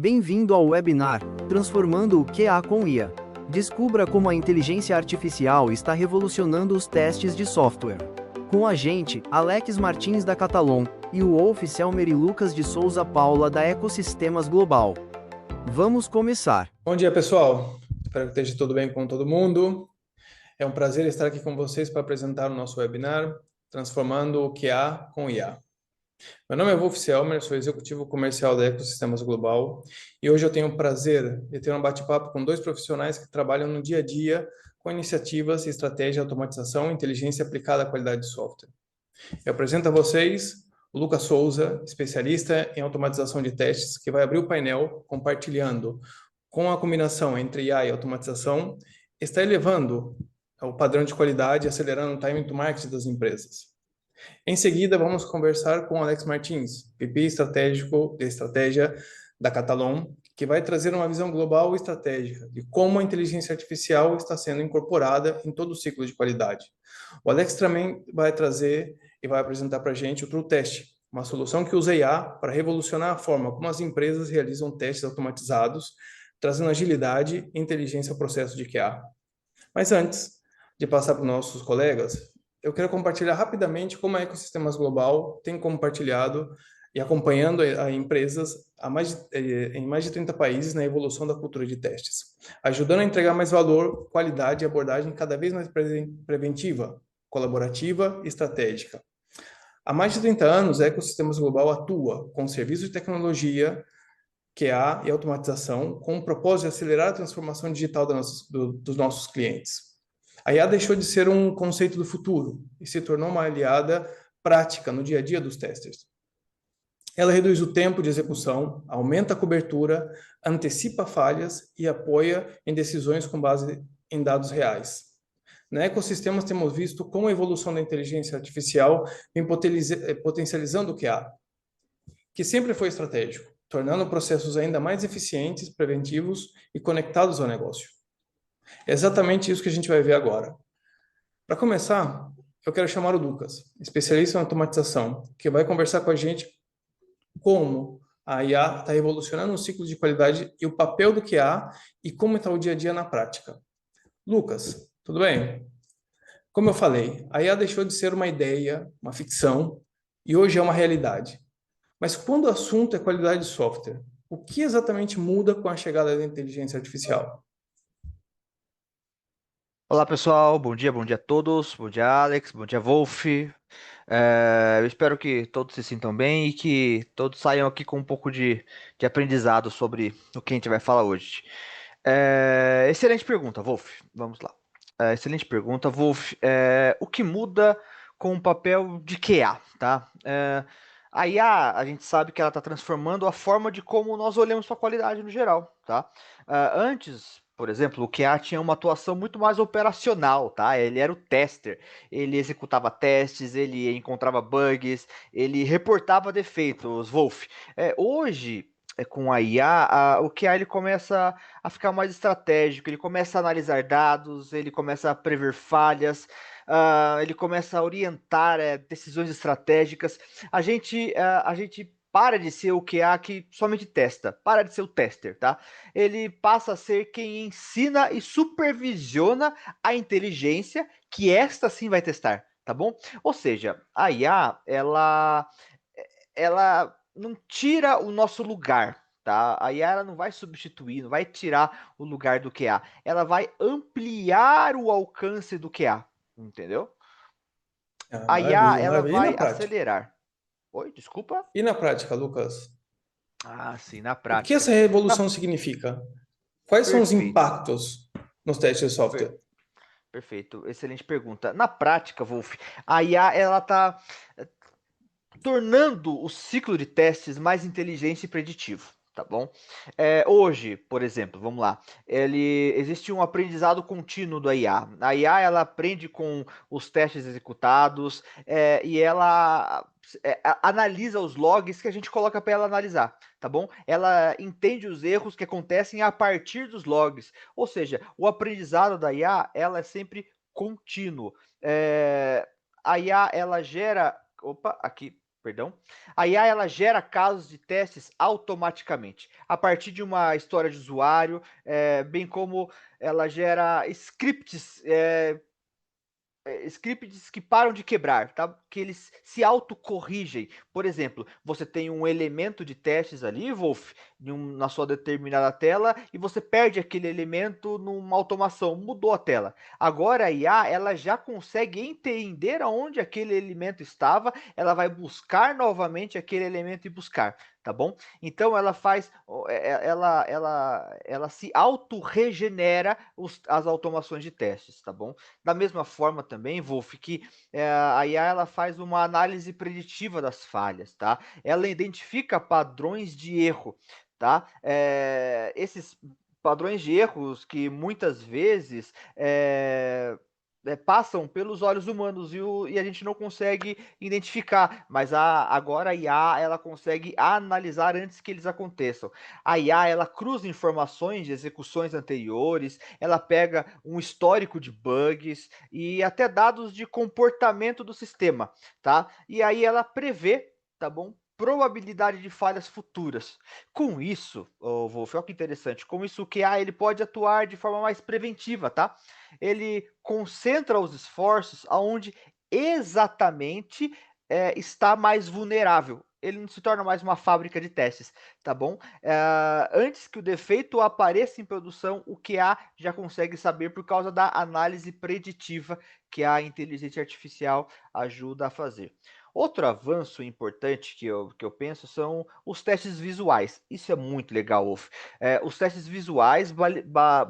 Bem-vindo ao webinar Transformando o QA com IA. Descubra como a inteligência artificial está revolucionando os testes de software. Com a gente, Alex Martins da Catalon e o Wolf Selmer e Lucas de Souza Paula da Ecosistemas Global. Vamos começar. Bom dia, pessoal. Espero que esteja tudo bem com todo mundo. É um prazer estar aqui com vocês para apresentar o nosso webinar Transformando o QA com IA. Meu nome é Wolf Selmer, sou executivo comercial da Ecosistemas Global e hoje eu tenho o prazer de ter um bate-papo com dois profissionais que trabalham no dia a dia com iniciativas, estratégia, automatização e inteligência aplicada à qualidade de software. Eu apresento a vocês o Lucas Souza, especialista em automatização de testes, que vai abrir o painel compartilhando com a combinação entre IA e automatização, está elevando o padrão de qualidade e acelerando o time to market das empresas. Em seguida, vamos conversar com Alex Martins, VP estratégico de estratégia da Catalon, que vai trazer uma visão global e estratégica de como a inteligência artificial está sendo incorporada em todo o ciclo de qualidade. O Alex também vai trazer e vai apresentar para a gente o TrueTest, uma solução que usa IA para revolucionar a forma como as empresas realizam testes automatizados, trazendo agilidade e inteligência ao processo de QA. Mas antes de passar para os nossos colegas, eu quero compartilhar rapidamente como a Ecosistemas Global tem compartilhado e acompanhando a empresas em mais de 30 países na evolução da cultura de testes, ajudando a entregar mais valor, qualidade e abordagem cada vez mais preventiva, colaborativa e estratégica. Há mais de 30 anos, a Ecosistemas Global atua com serviços de tecnologia, QA e automatização, com o propósito de acelerar a transformação digital dos nossos clientes. A IA deixou de ser um conceito do futuro e se tornou uma aliada prática no dia a dia dos testers. Ela reduz o tempo de execução, aumenta a cobertura, antecipa falhas e apoia em decisões com base em dados reais. Na Ecosistemas, temos visto como a evolução da inteligência artificial vem potencializando o QA, que sempre foi estratégico, tornando processos ainda mais eficientes, preventivos e conectados ao negócio. É exatamente isso que a gente vai ver agora. Para começar, eu quero chamar o Lucas, especialista em automatização, que vai conversar com a gente como a IA está revolucionando o ciclo de qualidade e o papel do QA e como está o dia a dia na prática. Lucas, tudo bem? Como eu falei, a IA deixou de ser uma ideia, uma ficção, e hoje é uma realidade. Mas quando o assunto é qualidade de software, o que exatamente muda com a chegada da inteligência artificial? Olá pessoal, bom dia a todos, bom dia Alex, bom dia Wolf. Eu espero que todos se sintam bem e que todos saiam aqui com um pouco de aprendizado sobre o que a gente vai falar hoje. Excelente pergunta, Wolf. Vamos lá. Excelente pergunta, Wolf. O que muda com o papel de QA, tá? A IA, a gente sabe que ela está transformando a forma de como nós olhamos para a qualidade no geral, tá? Antes, por exemplo, o QA tinha uma atuação muito mais operacional, tá? Ele era o tester, ele executava testes, ele encontrava bugs, ele reportava defeitos, Wolf. Hoje, com a IA, o QA ele começa a ficar mais estratégico, ele começa a analisar dados, ele começa a prever falhas, ele começa a orientar decisões estratégicas. A gente para de ser o QA que somente testa, para de ser o tester, tá? Ele passa a ser quem ensina e supervisiona a inteligência que esta sim vai testar, tá bom? Ou seja, a IA, ela não tira o nosso lugar, tá? A IA ela não vai substituir, não vai tirar o lugar do QA. Ela vai ampliar o alcance do QA, entendeu? Ah, A IA maravilha, ela maravilha. E na vai prática? acelerar. Oi, desculpa? E na prática, Lucas? Ah, sim, na O que prática. essa Na- revolução significa? Quais são os Perfeito. impactos nos testes de software? Perfeito, excelente pergunta. Na prática, Wolf, a IA ela está tornando o ciclo de testes mais inteligente e preditivo, tá bom? Hoje, por exemplo, vamos lá, existe um aprendizado contínuo da IA. A IA ela aprende com os testes executados e ela analisa os logs que a gente coloca para ela analisar, tá bom? Ela entende os erros que acontecem a partir dos logs, ou seja, o aprendizado da IA ela é sempre contínuo. A IA ela gera, opa, aqui perdão, a IA ela gera casos de testes automaticamente, a partir de uma história de usuário, bem como ela gera scripts que param de quebrar, tá? Que eles se autocorrigem. Por exemplo, você tem um elemento de testes ali, Wolf, na sua determinada tela, e você perde aquele elemento numa automação, mudou a tela. Agora a IA, ela já consegue entender aonde aquele elemento estava, ela vai buscar novamente aquele elemento e buscar, tá bom? Então ela faz, ela se auto-regenera as automações de testes, tá bom? Da mesma forma também, Wolf, que a IA ela faz uma análise preditiva das falhas, tá? Ela identifica padrões de erro, tá? Esses padrões de erros que muitas vezes passam pelos olhos humanos e a gente não consegue identificar, mas agora a IA ela consegue analisar antes que eles aconteçam. A IA ela cruza informações de execuções anteriores, ela pega um histórico de bugs e até dados de comportamento do sistema, tá? E aí ela prevê, tá bom? Probabilidade de falhas futuras. Com isso, Wolf, olha que interessante, com isso o QA ele pode atuar de forma mais preventiva, tá? Ele concentra os esforços aonde exatamente está mais vulnerável. Ele não se torna mais uma fábrica de testes, tá bom? Antes que o defeito apareça em produção, o QA já consegue saber por causa da análise preditiva que a inteligência artificial ajuda a fazer. Outro avanço importante que eu penso são os testes visuais. Isso é muito legal, Wolf. Os testes visuais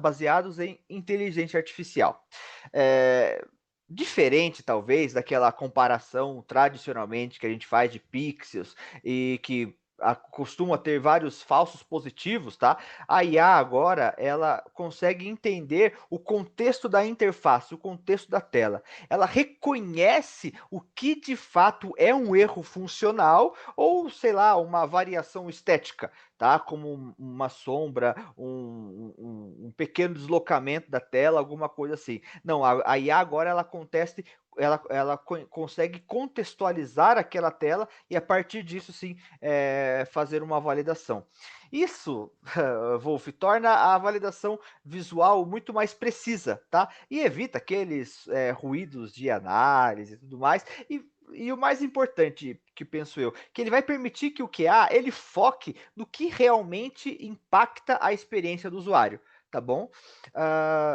baseados em inteligência artificial. É, Diferente, talvez, daquela comparação tradicionalmente que a gente faz de pixels e que costuma ter vários falsos positivos, tá? A IA agora ela consegue entender o contexto da interface, o contexto da tela. Ela reconhece o que de fato é um erro funcional ou, sei lá, uma variação estética, tá? Como uma sombra, um pequeno deslocamento da tela, alguma coisa assim. Não, a IA agora ela consegue contextualizar aquela tela e a partir disso sim fazer uma validação. Isso, Wolf, torna a validação visual muito mais precisa, tá? E evita aqueles ruídos de análise e tudo mais. E o mais importante que penso eu, que ele vai permitir que o QA ele foque no que realmente impacta a experiência do usuário, tá bom?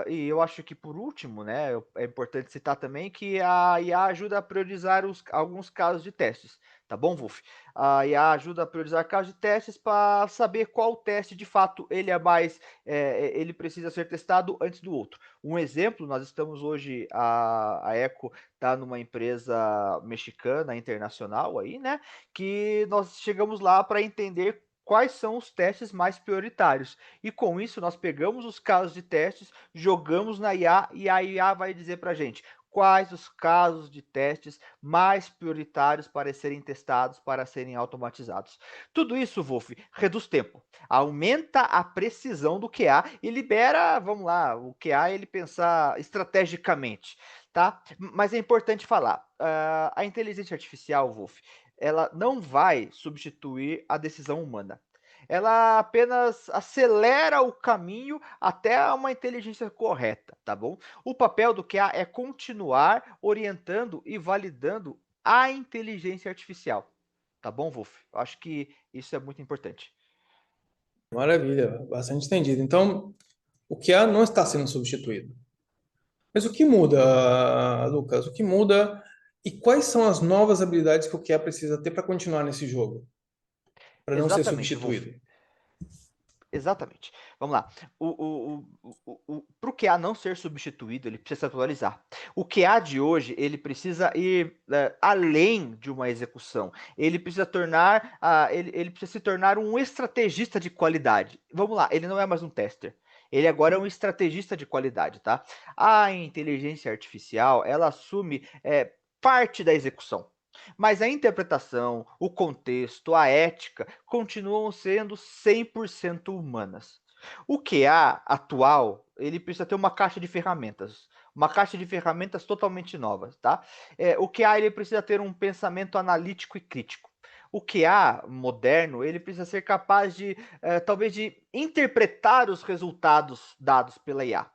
E eu acho que por último, né, é importante citar também que a IA ajuda a priorizar alguns casos de testes, tá bom, Wolf? A IA ajuda a priorizar casos de testes para saber qual teste de fato ele precisa ser testado antes do outro. Um exemplo, nós estamos hoje, a Eco está numa empresa mexicana, internacional aí, né? Que nós chegamos lá para entender quais são os testes mais prioritários. E com isso nós pegamos os casos de testes, jogamos na IA e a IA vai dizer para a gente quais os casos de testes mais prioritários para serem testados, para serem automatizados. Tudo isso, Wolf, reduz tempo, aumenta a precisão do QA e libera, vamos lá, o QA ele pensar estrategicamente, tá? Mas é importante falar, a inteligência artificial, Wolf, ela não vai substituir a decisão humana. Ela apenas acelera o caminho até uma inteligência correta, tá bom? O papel do QA é continuar orientando e validando a inteligência artificial, tá bom, Wolf? Eu acho que isso é muito importante. Maravilha, bastante entendido. Então, o QA não está sendo substituído. Mas o que muda, Lucas? O que muda e quais são as novas habilidades que o QA precisa ter para continuar nesse jogo, para não ser Exatamente, Wolf. substituído? Exatamente. Vamos lá. Para o QA não ser substituído, ele precisa se atualizar. O QA de hoje, ele precisa ir além de uma execução. Ele precisa ele precisa se tornar um estrategista de qualidade. Vamos lá, ele não é mais um tester. Ele agora é um estrategista de qualidade, tá? A inteligência artificial, ela assume parte da execução. Mas a interpretação, o contexto, a ética continuam sendo 100% humanas. O QA atual, ele precisa ter uma caixa de ferramentas totalmente novas, tá? O QA ele precisa ter um pensamento analítico e crítico. O QA moderno, ele precisa ser capaz de, talvez, de interpretar os resultados dados pela IA.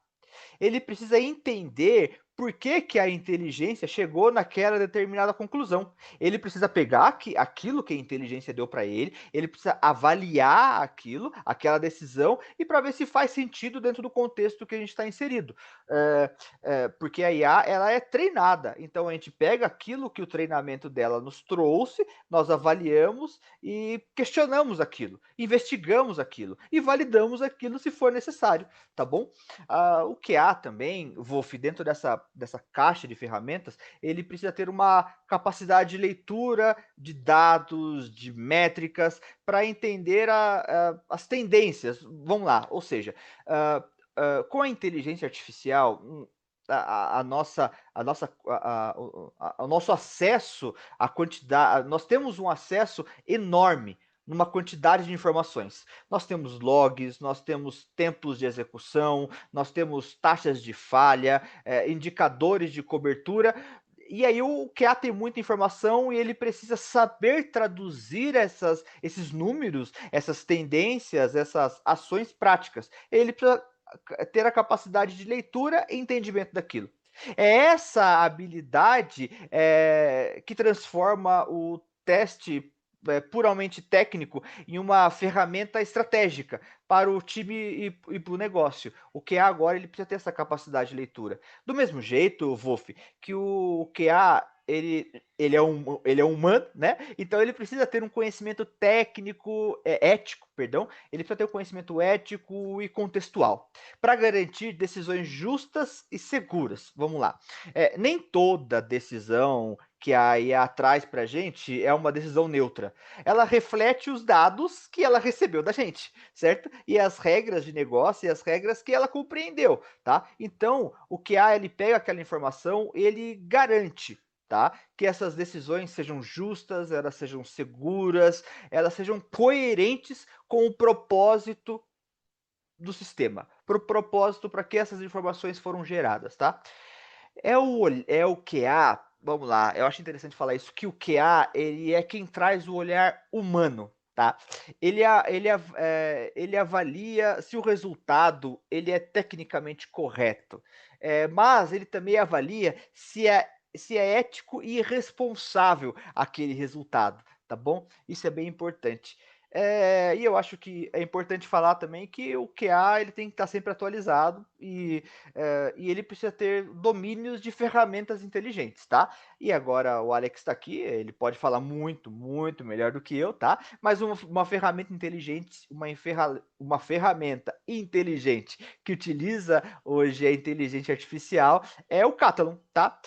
Ele precisa entender por que, que a inteligência chegou naquela determinada conclusão. Ele precisa pegar aquilo que a inteligência deu para ele precisa avaliar aquilo, aquela decisão, e para ver se faz sentido dentro do contexto que a gente está inserido. Porque a IA ela é treinada, então a gente pega aquilo que o treinamento dela nos trouxe, nós avaliamos e questionamos aquilo, investigamos aquilo e validamos aquilo se for necessário, tá bom? O QA também, Wolf, dentro dessa caixa de ferramentas, ele precisa ter uma capacidade de leitura de dados, de métricas, para entender as tendências. Vamos lá, ou seja, com a inteligência artificial, o nosso acesso à quantidade, nós temos um acesso enorme numa quantidade de informações. Nós temos logs, nós temos tempos de execução, nós temos taxas de falha, indicadores de cobertura. E aí o QA tem muita informação e ele precisa saber traduzir esses números, essas tendências, essas ações práticas. Ele precisa ter a capacidade de leitura e entendimento daquilo. É essa habilidade que transforma o teste puramente técnico em uma ferramenta estratégica para o time e para o negócio. O QA agora ele precisa ter essa capacidade de leitura. Do mesmo jeito, Wolf, que o QA ele é humano, né? Então ele precisa ter um conhecimento técnico, ético, perdão. Ele precisa ter um conhecimento ético e contextual para garantir decisões justas e seguras. Vamos lá. Nem toda decisão que a IA traz para a gente é uma decisão neutra. Ela reflete os dados que ela recebeu da gente, certo? E as regras de negócio e as regras que ela compreendeu, tá? Então, o QA ele pega aquela informação, ele garante, tá? Que essas decisões sejam justas, elas sejam seguras, elas sejam coerentes com o propósito do sistema, pro propósito para que essas informações foram geradas, tá? É o QA, vamos lá, eu acho interessante falar isso, que o QA ele é quem traz o olhar humano, tá? Ele avalia se o resultado ele é tecnicamente correto, mas ele também avalia se é ético e responsável aquele resultado, tá bom? Isso é bem importante. E eu acho que é importante falar também que o QA ele tem que estar sempre atualizado e ele precisa ter domínios de ferramentas inteligentes, tá? E agora o Alex está aqui, ele pode falar muito, muito melhor do que eu, tá? Mas uma ferramenta inteligente, uma ferramenta inteligente que utiliza hoje a inteligência artificial é o Catalan, tá?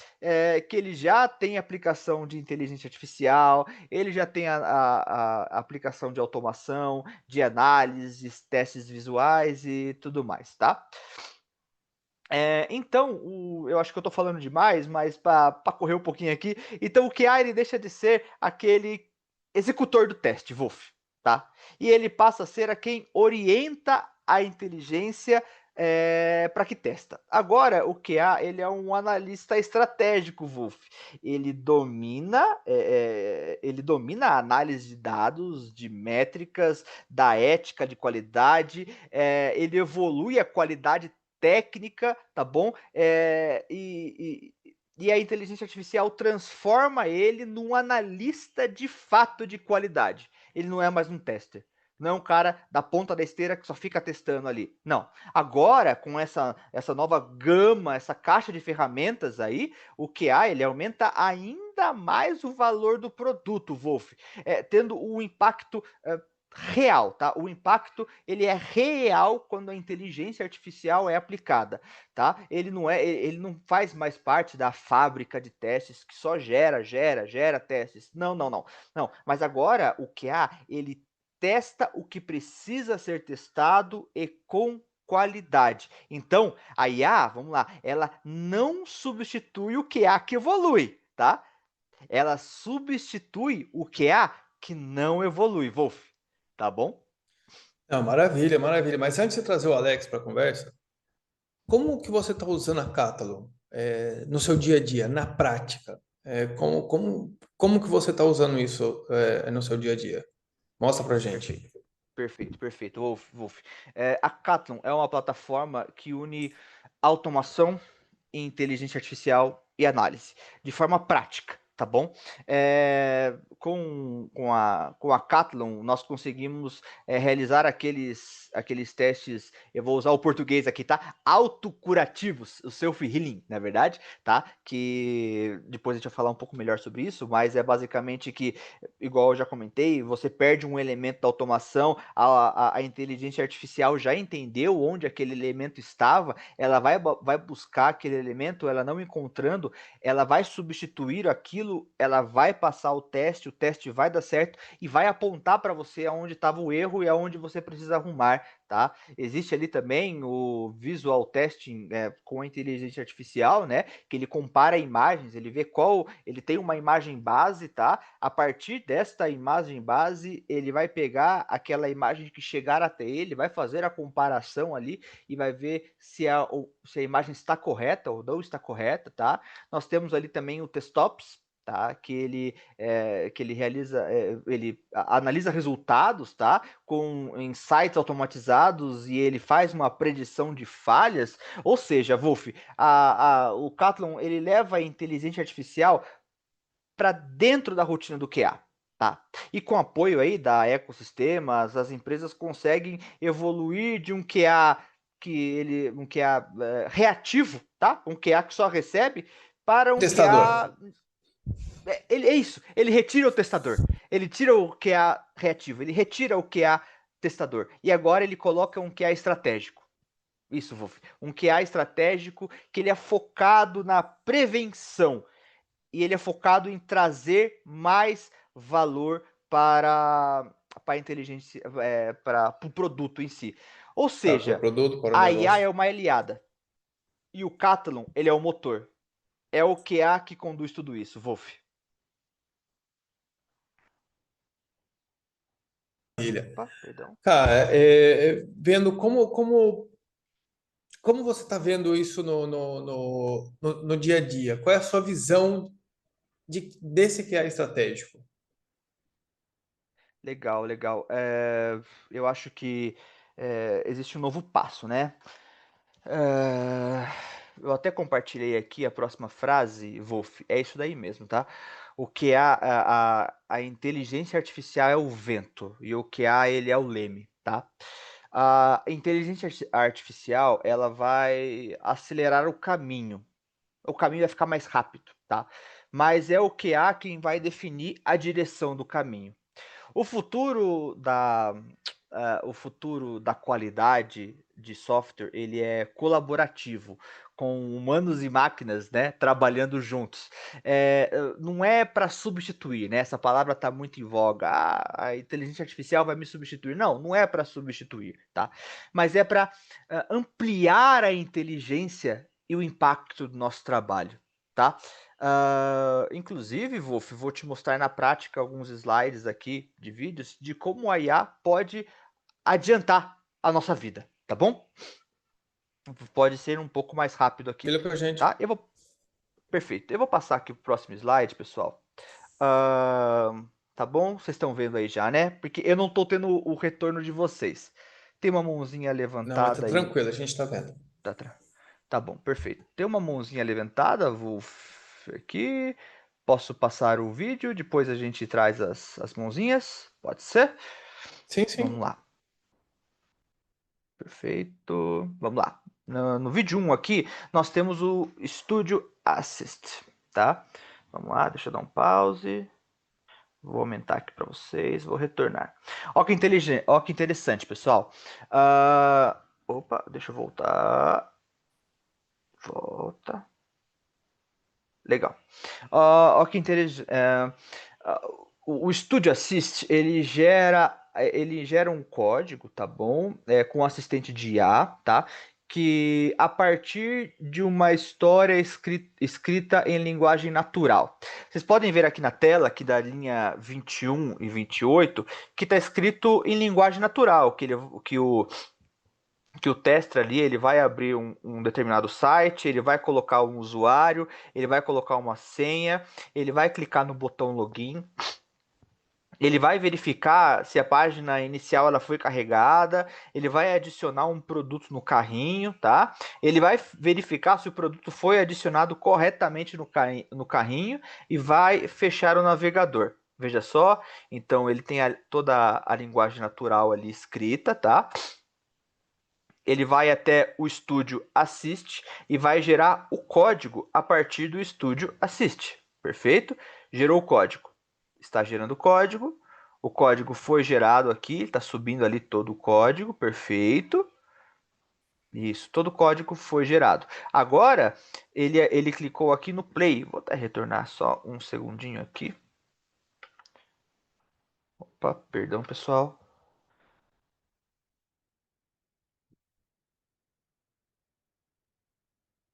Que ele já tem aplicação de inteligência artificial, ele já tem a aplicação de automação, de análises, testes visuais e tudo mais, tá? Então, eu acho que eu estou falando demais, mas para correr um pouquinho aqui, então o QA ele deixa de ser aquele executor do teste, Wolf, tá? E ele passa a ser a quem orienta a inteligência para que testa. Agora, o QA ele é um analista estratégico, Wolf. Ele domina a análise de dados, de métricas, da ética de qualidade, ele evolui a qualidade técnica, tá bom? E a inteligência artificial transforma ele num analista de fato de qualidade. Ele não é mais um tester. Não é um cara da ponta da esteira que só fica testando ali. Não. Agora, com essa nova gama, essa caixa de ferramentas aí, o QA ele aumenta ainda mais o valor do produto, Wolf, tendo um impacto real, tá? O impacto ele é real quando a inteligência artificial é aplicada, tá? Ele não faz mais parte da fábrica de testes que só gera testes. Não. Não, mas agora o QA ele testa o que precisa ser testado e com qualidade. Então, a IA, vamos lá, ela não substitui o QA que evolui, tá? Ela substitui o QA que não evolui, Wolf. Tá bom? Não, maravilha, maravilha. Mas antes de trazer o Alex para a conversa, como que você está usando a Catalog no seu dia a dia, na prática? Como que você está usando isso no seu dia a dia? Mostra pra gente. Perfeito. Perfeito, perfeito. Wolf. A Cathlon é uma plataforma que une automação, inteligência artificial e análise de forma prática, tá bom? Com a Cathlon, nós conseguimos realizar aqueles testes, eu vou usar o português aqui, tá? Autocurativos, o self-healing, na verdade, tá? Que depois a gente vai falar um pouco melhor sobre isso, mas é basicamente que, igual eu já comentei, você perde um elemento da automação, a inteligência artificial já entendeu onde aquele elemento estava, ela vai buscar aquele elemento, ela não encontrando, ela vai substituir aquilo, ela vai passar o teste vai dar certo e vai apontar para você aonde estava o erro e aonde você precisa arrumar, tá? Existe ali também o visual testing com a inteligência artificial, né? Que ele compara imagens, ele vê ele tem uma imagem base, tá? A partir desta imagem base, ele vai pegar aquela imagem que chegar até ele, vai fazer a comparação ali e vai ver se a imagem está correta ou não está correta, tá? Nós temos ali também o Testops, tá? Que ele realiza, ele analisa resultados, tá? Com insights automatizados e ele faz uma predição de falhas. Ou seja, Wolf, o Cathlon ele leva a inteligência artificial para dentro da rotina do QA. Tá? E com apoio aí da ecossistemas, as empresas conseguem evoluir de um QA um QA reativo, tá? Um QA que só recebe para um Testador. QA é isso, ele retira o testador, ele tira o QA reativo, ele retira o QA testador e agora ele coloca um QA estratégico. Isso, Wolf. Um QA estratégico que ele é focado na prevenção e ele é focado em trazer mais valor para a inteligência, para o produto em si. Ou Para o seja, produto, para o a IA negócio. é uma aliada e o Catalan ele é o motor. É o QA que conduz tudo isso, Wolf. Maravilha. Opa, perdão. Cara, vendo como você está vendo isso no dia a dia? Qual é a sua visão desse que é estratégico? Legal, legal. Eu acho que existe um novo passo, né? É, eu até compartilhei aqui a próxima frase, Wolf. É isso daí mesmo, tá? O que a inteligência artificial é o vento e o que ele é o leme, tá? A inteligência artificial ela vai acelerar o caminho vai ficar mais rápido, tá? Mas é o QA quem vai definir a direção do caminho. O futuro da qualidade de software, ele é colaborativo, com humanos e máquinas, né, trabalhando juntos. Não é para substituir, né? Essa palavra está muito em voga. A inteligência artificial vai me substituir. Não, não é para substituir, tá? Mas é para ampliar a inteligência e o impacto do nosso trabalho, tá? Inclusive, Wolf, vou te mostrar na prática alguns slides aqui de vídeos de como a IA pode adiantar a nossa vida, tá bom? Pode ser um pouco mais rápido aqui, Filha pra gente. tá? Perfeito. Eu vou passar aqui pro próximo slide, pessoal. Tá bom? Vocês estão vendo aí já, né? Porque eu não tô tendo o retorno de vocês. Tem uma mãozinha Não, mas tá levantada aí. tranquilo, a gente tá vendo. Tá, tá bom, perfeito. Tem uma mãozinha levantada, Wolf, aqui. Posso passar o vídeo, depois a gente traz as mãozinhas. Pode ser? Sim, Vamos sim. lá. Perfeito. Vamos lá. No vídeo 1 aqui, nós temos o Studio Assist, tá? Vamos lá, deixa eu dar um pause. Vou aumentar aqui para vocês, vou retornar. Ó que inteligente, ó que interessante, pessoal. Opa, deixa eu voltar. Volta. Legal. Ó que interessante. O Studio Assist ele gera um código, tá bom? Com assistente de IA, tá? Que a partir de uma história escrita em linguagem natural. Vocês podem ver aqui na tela, aqui da linha 21 e 28, que está escrito em linguagem natural, que que o tester ali ele vai abrir um determinado site, ele vai colocar um usuário, ele vai colocar uma senha, ele vai clicar no botão login, ele vai verificar se a página inicial ela foi carregada, ele vai adicionar um produto no carrinho, tá? Ele vai verificar se o produto foi adicionado corretamente no carrinho e vai fechar o navegador. Veja só, então ele tem toda a linguagem natural ali escrita, tá? Ele vai até o Studio Assist e vai gerar o código a partir do Studio Assist. Perfeito? Gerou o código. Está gerando o código foi gerado aqui, está subindo ali todo o código, perfeito. Isso, todo o código foi gerado. Agora, ele clicou aqui no Play. Vou até retornar só um segundinho aqui. Opa, perdão, pessoal.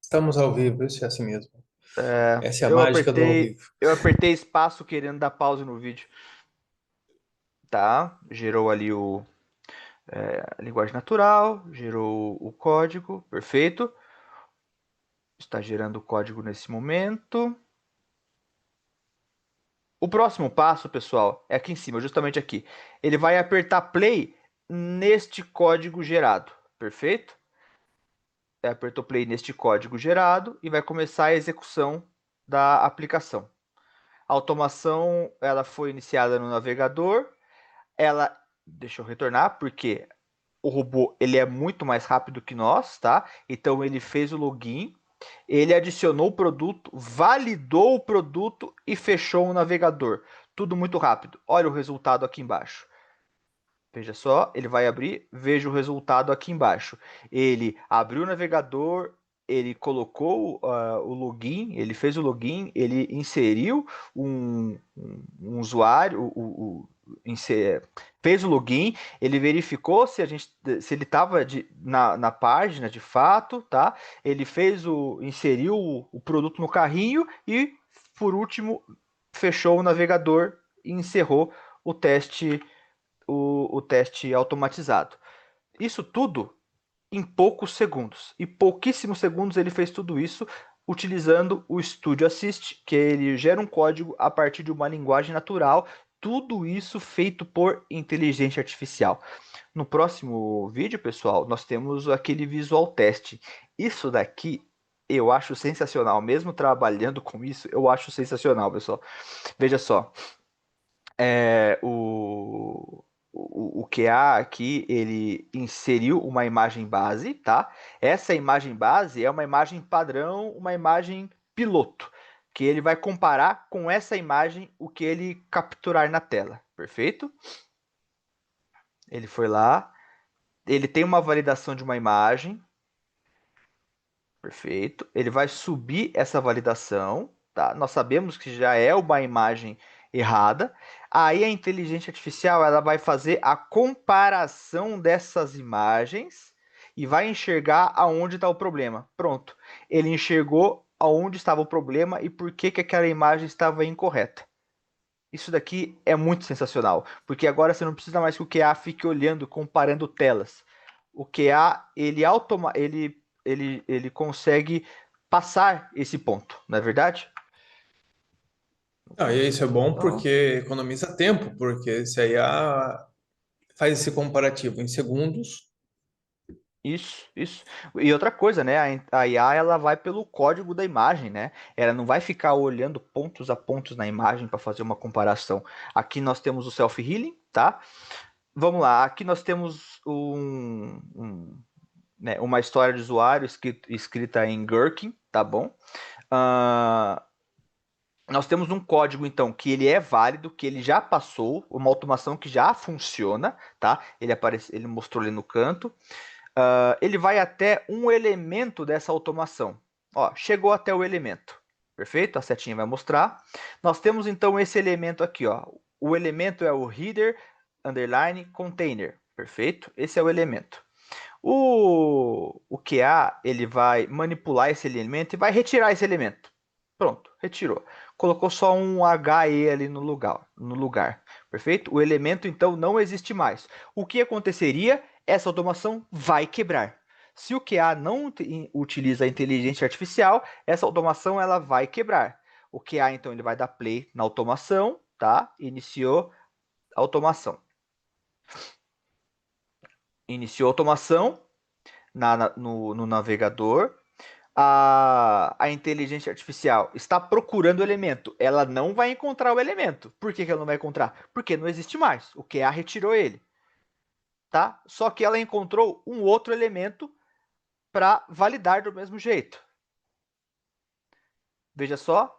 Estamos ao vivo, isso é assim mesmo. Essa é a Eu mágica do ao apertei, vivo. eu apertei espaço querendo dar pause no vídeo. Tá, gerou ali a linguagem natural, gerou o código, perfeito. Está gerando o código nesse momento. O próximo passo, pessoal, é aqui em cima, justamente aqui. Ele vai apertar play neste código gerado, perfeito? Apertou play neste código gerado e vai começar a execução da aplicação. A automação ela foi iniciada no navegador. Deixa eu retornar, porque o robô ele é muito mais rápido que nós, tá? Então ele fez o login, ele adicionou o produto, validou o produto e fechou o navegador. Tudo muito rápido. Olha o resultado aqui embaixo. Veja só, ele vai abrir, veja o resultado aqui embaixo. Ele abriu o navegador, ele colocou o login, ele fez o login, ele inseriu um usuário, fez o login, ele verificou se ele estava na página de fato, tá? Ele inseriu o produto no carrinho e, por último, fechou o navegador e encerrou o teste o teste automatizado. Isso tudo em poucos segundos. E pouquíssimos segundos ele fez tudo isso utilizando o Studio Assist, que ele gera um código a partir de uma linguagem natural. Tudo isso feito por inteligência artificial. No próximo vídeo, pessoal, nós temos aquele visual teste. Isso daqui eu acho sensacional. Mesmo trabalhando com isso, eu acho sensacional, pessoal. Veja só. É, o QA aqui, ele inseriu uma imagem base, tá? Essa imagem base é uma imagem padrão, uma imagem piloto, que ele vai comparar com essa imagem o que ele capturar na tela, perfeito? Ele foi lá, ele tem uma validação de uma imagem, perfeito? Ele vai subir essa validação, tá? Nós sabemos que já é uma imagem errada. Aí a inteligência artificial ela vai fazer a comparação dessas imagens e vai enxergar aonde está o problema. Pronto. Ele enxergou aonde estava o problema e por que aquela imagem estava incorreta. Isso daqui é muito sensacional, porque agora você não precisa mais que o QA fique olhando, comparando telas. O QA ele consegue passar esse ponto, não é verdade? Ah, e isso é bom Então, porque economiza tempo, porque se a IA faz esse comparativo em segundos. isso. E outra coisa, né? A IA ela vai pelo código da imagem, né? Ela não vai ficar olhando pontos a pontos na imagem para fazer uma comparação. Aqui nós temos o self-healing, tá? Vamos lá, aqui nós temos né, uma história de usuário escrita em Gherkin, tá bom? Uh, nós temos um código, então, que ele é válido, que ele já passou, uma automação que já funciona, tá? Ele mostrou ali no canto. Ele vai até um elemento dessa automação. Ó, chegou até o elemento. Perfeito? A setinha vai mostrar. Nós temos, então, esse elemento aqui, ó. O elemento é o header underline container. Perfeito? Esse é o elemento. O QA ele vai manipular esse elemento e vai retirar esse elemento. Pronto, retirou. Colocou só um HE ali no lugar. Perfeito? O elemento então não existe mais. O que aconteceria essa automação vai quebrar. Se o QA não utiliza a inteligência artificial, essa automação ela vai quebrar. O QA, então, ele vai dar play na automação, tá? Iniciou a automação. Iniciou a automação no navegador. A inteligência artificial está procurando o elemento. Ela não vai encontrar o elemento. Por que ela não vai encontrar? Porque não existe mais. O QA retirou ele. Tá? Só que ela encontrou um outro elemento para validar do mesmo jeito. Veja só,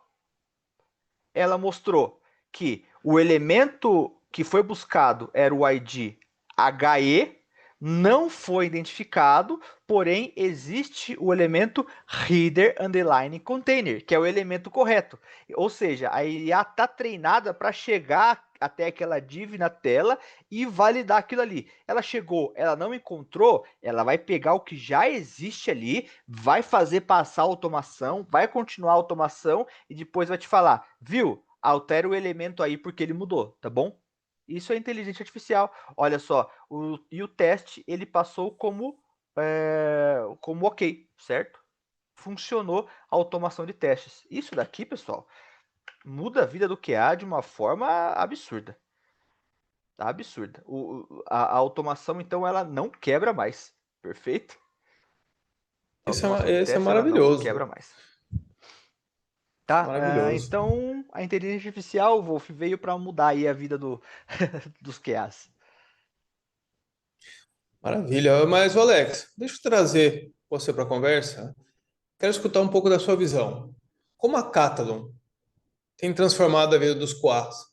ela mostrou que o elemento que foi buscado era o ID HE, não foi identificado, porém existe o elemento header underline container, que é o elemento correto. Ou seja, a IA está treinada para chegar até aquela div na tela e validar aquilo ali. Ela chegou, ela não encontrou, ela vai pegar o que já existe ali, vai fazer passar a automação, vai continuar a automação e depois vai te falar, viu? Altera o elemento aí porque ele mudou, tá bom? Isso é inteligência artificial. Olha só, e o teste ele passou como ok, certo? Funcionou a automação de testes. Isso daqui, pessoal, muda a vida do QA de uma forma absurda. Tá? Absurda. A automação, então, ela não quebra mais. Perfeito? A automação de Isso é teste, ela não quebra maravilhoso. mais. Tá? Maravilhoso. Então, a inteligência artificial, Wolf, veio para mudar aí a vida dos QAs. Maravilha. Mas, Alex, deixa eu trazer você para a conversa. Quero escutar um pouco da sua visão. Como a Catalan tem transformado a vida dos QAs,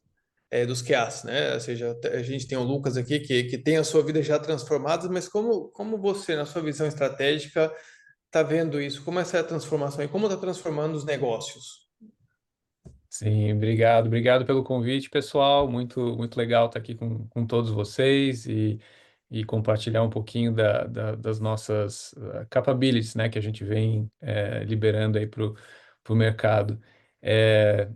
dos QAs, né? Ou seja, a gente tem o Lucas aqui que tem a sua vida já transformada, mas como você, na sua visão estratégica, está vendo isso? Como essa é a transformação e como está transformando os negócios? Sim, obrigado pelo convite, pessoal. Muito legal estar aqui com todos vocês e compartilhar um pouquinho das nossas capabilities, né, que a gente vem liberando aí para o mercado.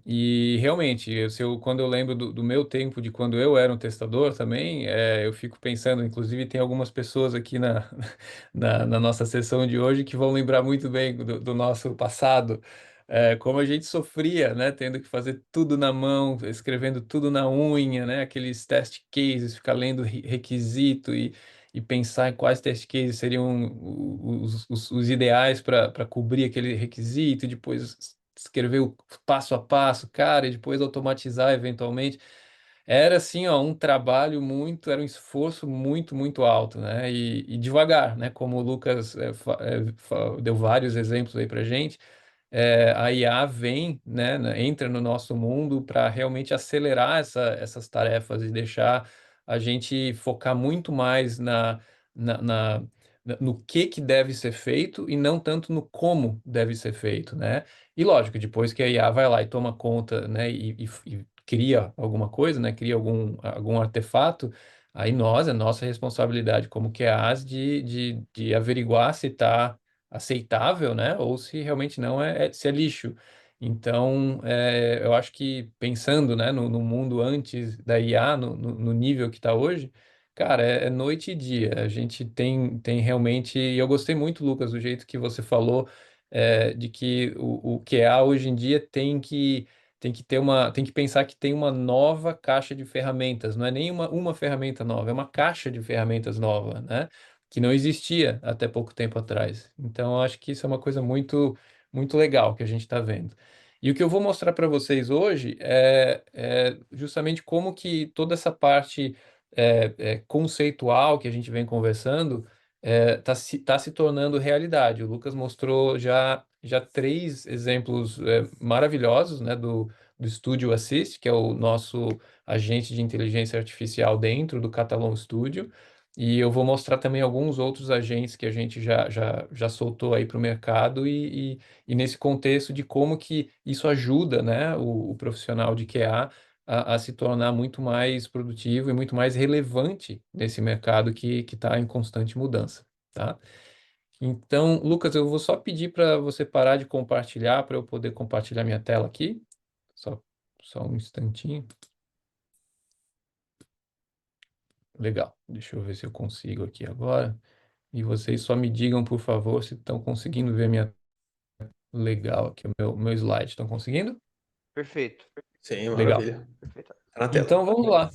E realmente, quando eu lembro do meu tempo, de quando eu era um testador também, eu fico pensando, inclusive tem algumas pessoas aqui na nossa sessão de hoje que vão lembrar muito bem do nosso passado, como a gente sofria, né, tendo que fazer tudo na mão, escrevendo tudo na unha, né, aqueles test cases, ficar lendo requisito e pensar em quais test cases seriam os ideais para cobrir aquele requisito, e depois escrever o passo a passo, cara, e depois automatizar eventualmente. Era assim, ó, um trabalho era um esforço muito alto, né? E devagar, né? Como o Lucas deu vários exemplos aí pra gente, a IA vem, né, entra no nosso mundo para realmente acelerar essas tarefas e deixar a gente focar muito mais na, na- no que deve ser feito e não tanto no como deve ser feito, né? E lógico, depois que a IA vai lá e toma conta, né, e cria alguma coisa, né, cria algum artefato, aí é nossa responsabilidade como QAs de averiguar se está aceitável, né? Ou se realmente não se é lixo. Então, eu acho que pensando, né, no mundo antes da IA, no nível que está hoje, cara, é noite e dia. A gente tem realmente. E eu gostei muito, Lucas, do jeito que você falou, de que o QA hoje em dia tem que pensar que tem uma nova caixa de ferramentas, não é nem uma ferramenta nova, é uma caixa de ferramentas nova, né? Que não existia até pouco tempo atrás. Então, eu acho que isso é uma coisa muito legal que a gente está vendo. E o que eu vou mostrar para vocês hoje é justamente como que toda essa parte conceitual que a gente vem conversando tá se tornando realidade. O Lucas mostrou já três exemplos maravilhosos, né, do Studio Assist, que é o nosso agente de inteligência artificial dentro do Catalon Studio. E eu vou mostrar também alguns outros agentes que a gente já soltou aí para o mercado e nesse contexto de como que isso ajuda, né, o profissional de QA a se tornar muito mais produtivo e muito mais relevante nesse mercado que está em constante mudança, tá? Então, Lucas, eu vou só pedir para você parar de compartilhar para eu poder compartilhar minha tela aqui. Só, só um instantinho. Legal. Deixa eu ver se eu consigo aqui agora. E vocês só me digam, por favor, se estão conseguindo ver minha. Legal, aqui o meu slide. Estão conseguindo? Perfeito. Sim, Legal. maravilha. Perfeito. Tá na tela. Então vamos lá.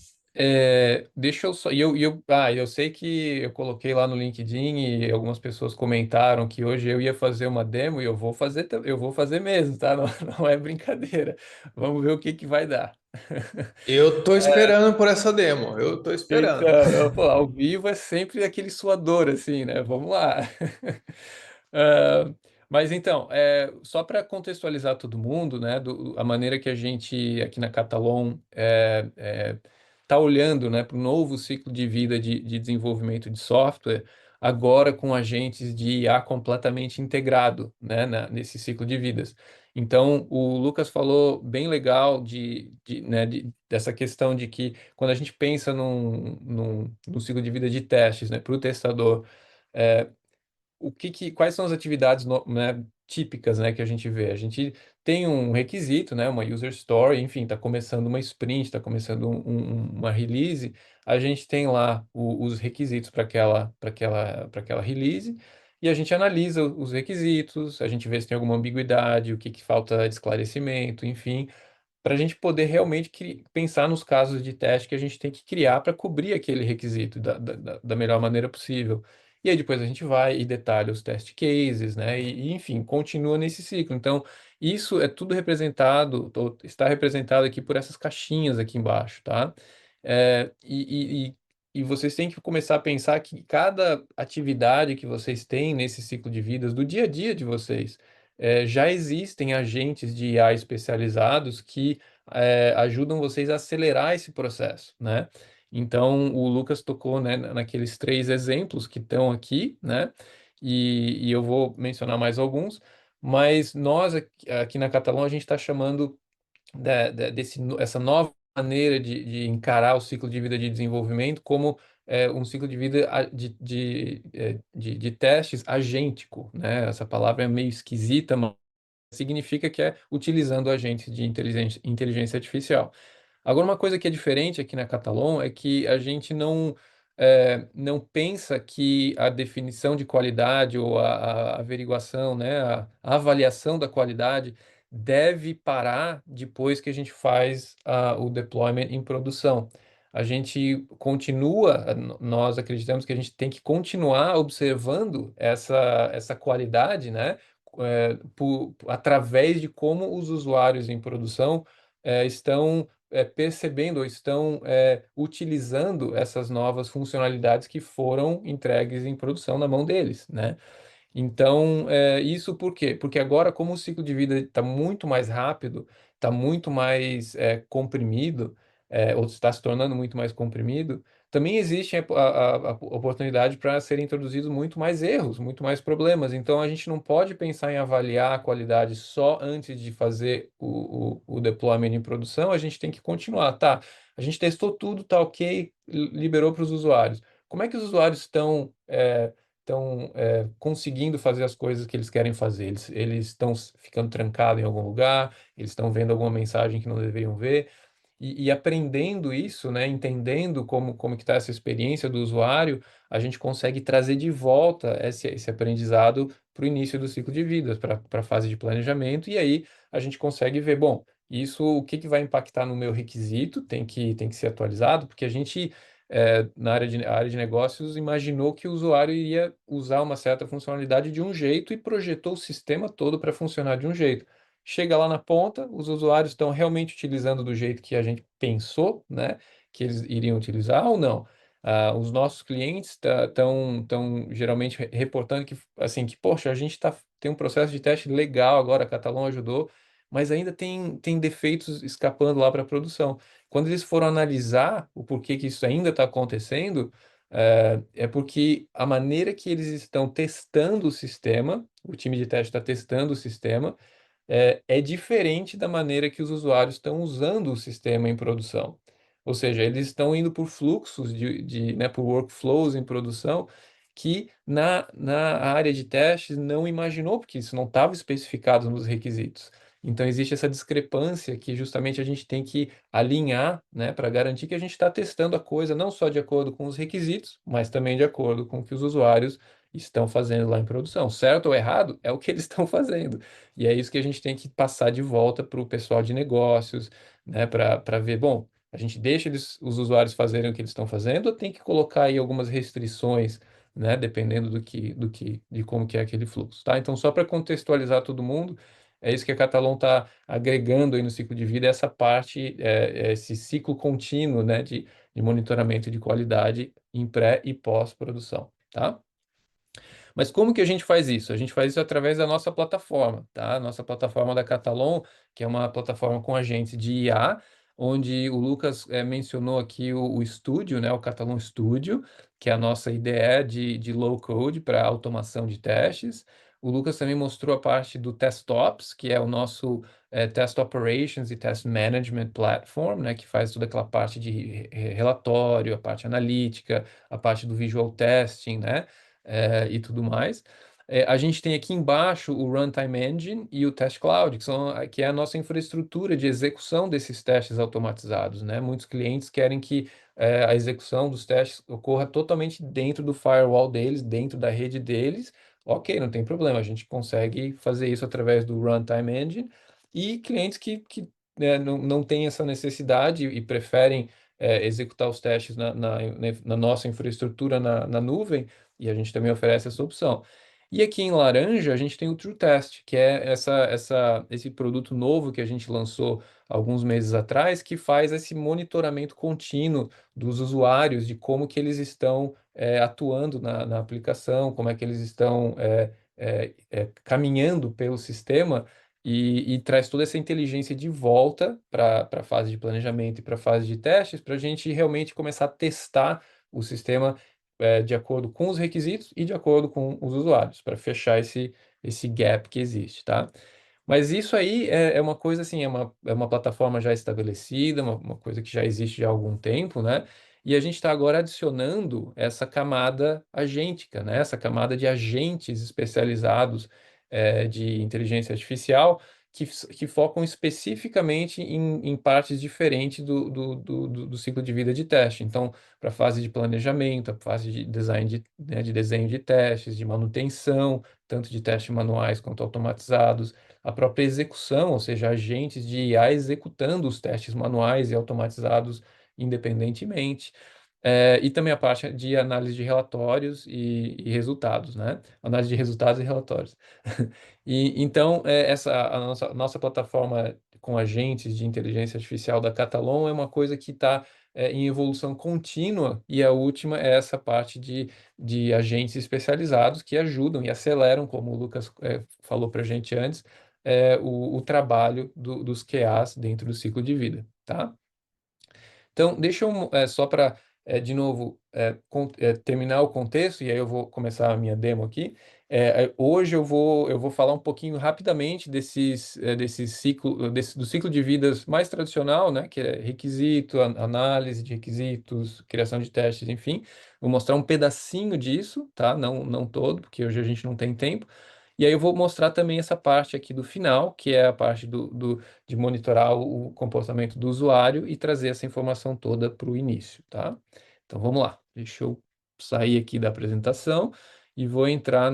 Deixa eu só. Eu sei que eu coloquei lá no LinkedIn e algumas pessoas comentaram que hoje eu ia fazer uma demo e eu vou fazer, eu vou fazer mesmo, tá? Não, não é brincadeira. Vamos ver o que que vai dar. Eu tô esperando por essa demo. Eu tô esperando. Então, pô, ao vivo é sempre aquele suador, assim, né? Vamos lá. Ah, mas então, só para contextualizar todo mundo, né, a maneira que a gente aqui na Catalon está olhando, né, para o novo ciclo de vida de desenvolvimento de software, agora com agentes de IA completamente integrado, né, nesse ciclo de vidas. Então, o Lucas falou bem legal dessa questão de que quando a gente pensa num ciclo de vida de testes, né, para o testador, é, quais são as atividades, né, típicas, né, que a gente vê? A gente tem um requisito, né, uma user story, enfim, está começando uma sprint, está começando uma release, a gente tem lá os requisitos para aquela release, e a gente analisa os requisitos, a gente vê se tem alguma ambiguidade, o que que falta de esclarecimento, enfim, para a gente poder realmente pensar nos casos de teste que a gente tem que criar para cobrir aquele requisito da melhor maneira possível. E aí depois a gente vai e detalha os test cases, né? Enfim, continua nesse ciclo. Então, isso é tudo representado, ou está representado aqui por essas caixinhas aqui embaixo, tá? E vocês têm que começar a pensar que cada atividade que vocês têm nesse ciclo de vidas, do dia a dia de vocês, já existem agentes de IA especializados que ajudam vocês a acelerar esse processo, né? Então, o Lucas tocou, né, naqueles 3 exemplos que estão aqui, né? E eu vou mencionar mais alguns, mas nós aqui na Catalão a gente está chamando essa nova maneira de encarar o ciclo de vida de desenvolvimento como um ciclo de vida de testes agêntico, né? Essa palavra é meio esquisita, mas significa que é utilizando agentes de inteligência artificial. Agora, uma coisa que é diferente aqui na Catalon é que a gente não pensa que a definição de qualidade ou a averiguação, né, a avaliação da qualidade deve parar depois que a gente faz o deployment em produção. A gente continua, nós acreditamos que a gente tem que continuar observando essa qualidade, né, através de como os usuários em produção estão percebendo ou estão utilizando essas novas funcionalidades que foram entregues em produção na mão deles, né? Então, isso por quê? Porque agora, como o ciclo de vida está muito mais rápido, está muito mais comprimido, ou está se tornando muito mais comprimido, também existe a oportunidade para serem introduzidos muito mais erros, muito mais problemas. Então, a gente não pode pensar em avaliar a qualidade só antes de fazer o deployment em produção, a gente tem que continuar, tá? A gente testou tudo, tá ok, liberou para os usuários. Como é que os usuários estão conseguindo fazer as coisas que eles querem fazer? Eles estão ficando trancados em algum lugar, eles estão vendo alguma mensagem que não deveriam ver e aprendendo isso, né, entendendo como que está essa experiência do usuário, a gente consegue trazer de volta esse aprendizado para o início do ciclo de vida, para a fase de planejamento, e aí a gente consegue ver, bom, isso o que vai impactar no meu requisito, tem que ser atualizado, porque a gente, na área de negócios, imaginou que o usuário iria usar uma certa funcionalidade de um jeito e projetou o sistema todo para funcionar de um jeito. Chega lá na ponta, os usuários estão realmente utilizando do jeito que a gente pensou, né, que eles iriam utilizar ou não? Os nossos clientes estão geralmente reportando que, assim, que, poxa, a gente tem um processo de teste legal agora, a Catalão ajudou, mas ainda tem defeitos escapando lá para a produção. Quando eles foram analisar o porquê que isso ainda está acontecendo, é porque a maneira que eles estão testando o sistema, o time de teste está testando o sistema, é diferente da maneira que os usuários estão usando o sistema em produção. Ou seja, eles estão indo por fluxos né, por workflows em produção que na área de testes não imaginou, porque isso não estava especificado nos requisitos. Então, existe essa discrepância que justamente a gente tem que alinhar, né, para garantir que a gente está testando a coisa não só de acordo com os requisitos, mas também de acordo com o que os usuários estão fazendo lá em produção. Certo ou errado é o que eles estão fazendo. E é isso que a gente tem que passar de volta para o pessoal de negócios, né, para ver, bom, a gente deixa os usuários fazerem o que eles estão fazendo ou tem que colocar aí algumas restrições, né, dependendo de como que é aquele fluxo, tá? Então, só para contextualizar todo mundo, é isso que a Catalon está agregando aí no ciclo de vida, essa parte, esse ciclo contínuo, né, de monitoramento de qualidade em pré e pós-produção, tá? Mas como que a gente faz isso? A gente faz isso através da nossa plataforma, tá? Nossa plataforma da Catalon, que é uma plataforma com agentes de IA, onde o Lucas mencionou aqui o estúdio, né? O Catalon Studio, que é a nossa IDE de low code para automação de testes. O Lucas também mostrou a parte do TestOps, que é o nosso Test Operations e Test Management Platform, né? Que faz toda aquela parte de relatório, a parte analítica, a parte do visual testing, né? E tudo mais. A gente tem aqui embaixo o Runtime Engine e o Test Cloud, que é a nossa infraestrutura de execução desses testes automatizados, né? Muitos clientes querem que a execução dos testes ocorra totalmente dentro do firewall deles, dentro da rede deles. Ok, não tem problema, a gente consegue fazer isso através do Runtime Engine. E clientes que não têm essa necessidade e preferem executar os testes na nossa infraestrutura na nuvem, e a gente também oferece essa opção. E aqui em laranja, a gente tem o TrueTest, que é esse produto novo que a gente lançou alguns meses atrás, que faz esse monitoramento contínuo dos usuários, de como que eles estão atuando na aplicação, como é que eles estão caminhando pelo sistema, e traz toda essa inteligência de volta para a fase de planejamento e para a fase de testes, para a gente realmente começar a testar o sistema de acordo com os requisitos e de acordo com os usuários, para fechar esse gap que existe, tá? Mas isso aí é uma coisa assim, é uma plataforma já estabelecida, uma coisa que já existe há algum tempo, né? E a gente está agora adicionando essa camada agêntica, né? Essa camada de agentes especializados de inteligência artificial que focam especificamente em partes diferentes do ciclo de vida de teste. Então, para a fase de planejamento, a fase de design de desenho de testes, de manutenção, tanto de testes manuais quanto automatizados, a própria execução, ou seja, agentes de IA executando os testes manuais e automatizados independentemente. E também a parte de análise de relatórios e resultados, né? Análise de resultados e relatórios. E então, a nossa plataforma com agentes de inteligência artificial da Catalon é uma coisa que está em evolução contínua, e a última é essa parte de agentes especializados que ajudam e aceleram, como o Lucas falou para a gente antes, o trabalho dos QAs dentro do ciclo de vida, tá? Então, deixa eu, só para, de novo, terminar o contexto, e aí eu vou começar a minha demo aqui. Hoje eu vou falar um pouquinho rapidamente do ciclo de vidas mais tradicional, né, que é requisito, análise de requisitos, criação de testes, enfim. Vou mostrar um pedacinho disso, tá? Não todo, porque hoje a gente não tem tempo. E aí eu vou mostrar também essa parte aqui do final, que é a parte de monitorar o comportamento do usuário e trazer essa informação toda para o início, tá? Então vamos lá. Deixa eu sair aqui da apresentação e vou entrar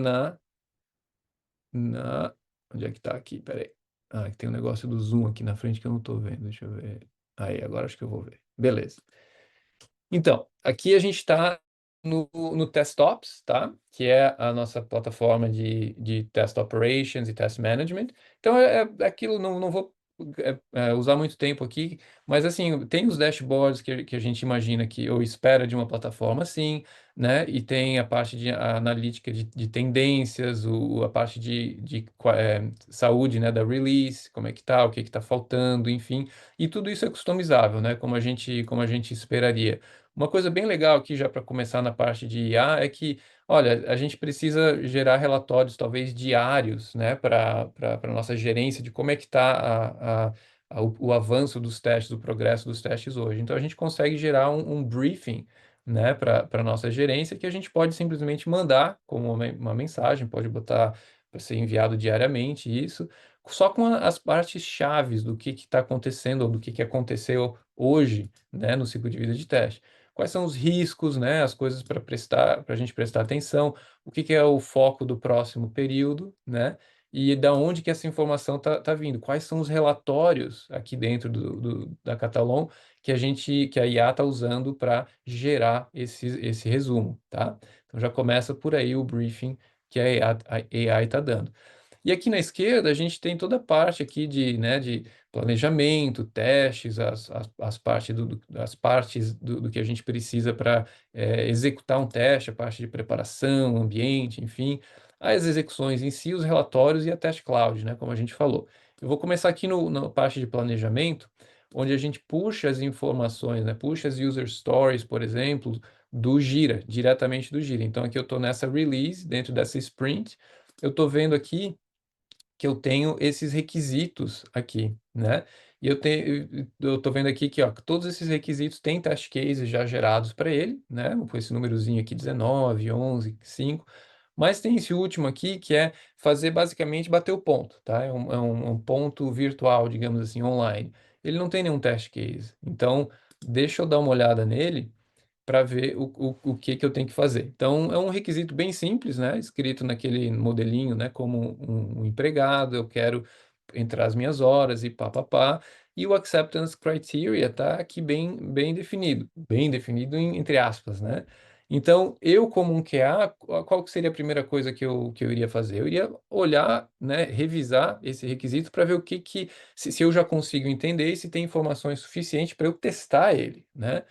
onde é que está aqui? Peraí. Ah, tem um negócio do Zoom aqui na frente que eu não estou vendo. Deixa eu ver. Aí, agora acho que eu vou ver. Beleza. Então, aqui a gente está no TestOps, tá? Que é a nossa plataforma de Test Operations e Test Management. Então, é aquilo, não vou usar muito tempo aqui, mas assim, tem os dashboards que a gente imagina que ou espera de uma plataforma assim, né? E tem a parte de analítica de tendências, a parte de saúde, né? Da release, como é que tá, o que está faltando, enfim. E tudo isso é customizável, né? Como a gente esperaria. Uma coisa bem legal aqui, já para começar na parte de IA, é que, olha, a gente precisa gerar relatórios, talvez diários, né, para a nossa gerência de como é que está o avanço dos testes, o progresso dos testes hoje. Então, a gente consegue gerar um briefing, né, para a nossa gerência, que a gente pode simplesmente mandar como uma mensagem, pode botar para ser enviado diariamente isso, só com as partes chaves do que está acontecendo ou do que aconteceu hoje, né, no ciclo de vida de teste. Quais são os riscos, né, as coisas para a gente prestar atenção, o que é o foco do próximo período, né, e da onde que essa informação tá vindo, quais são os relatórios aqui dentro da Catalon que a IA está usando para gerar esse resumo, tá? Então já começa por aí o briefing que a AI está dando. E aqui na esquerda a gente tem toda a parte aqui né, de planejamento, testes, as partes as partes do que a gente precisa para executar um teste, a parte de preparação, ambiente, enfim, as execuções em si, os relatórios e a teste cloud, né, como a gente falou. Eu vou começar aqui na parte de planejamento, onde a gente puxa as informações, né, puxa as user stories, por exemplo, do Gira, diretamente do Gira. Então aqui eu estou nessa release, dentro dessa sprint, eu estou vendo aqui que eu tenho esses requisitos aqui, né? E eu estou vendo aqui que, ó, todos esses requisitos têm test cases já gerados para ele, né? Com esse númerozinho aqui, 19, 11, 5. Mas tem esse último aqui que é fazer basicamente bater o ponto, tá? É um ponto virtual, digamos assim, online. Ele não tem nenhum test case. Então, deixa eu dar uma olhada nele para ver o que eu tenho que fazer. Então, é um requisito bem simples, né? Escrito naquele modelinho, né? Como um empregado, eu quero entrar as minhas horas e pá, pá, pá. E o acceptance criteria está aqui bem definido entre aspas, né? Então, eu como um QA, qual que seria a primeira coisa que eu iria fazer? Eu iria olhar, né, revisar esse requisito para ver se eu já consigo entender e se tem informações suficientes para eu testar ele, né?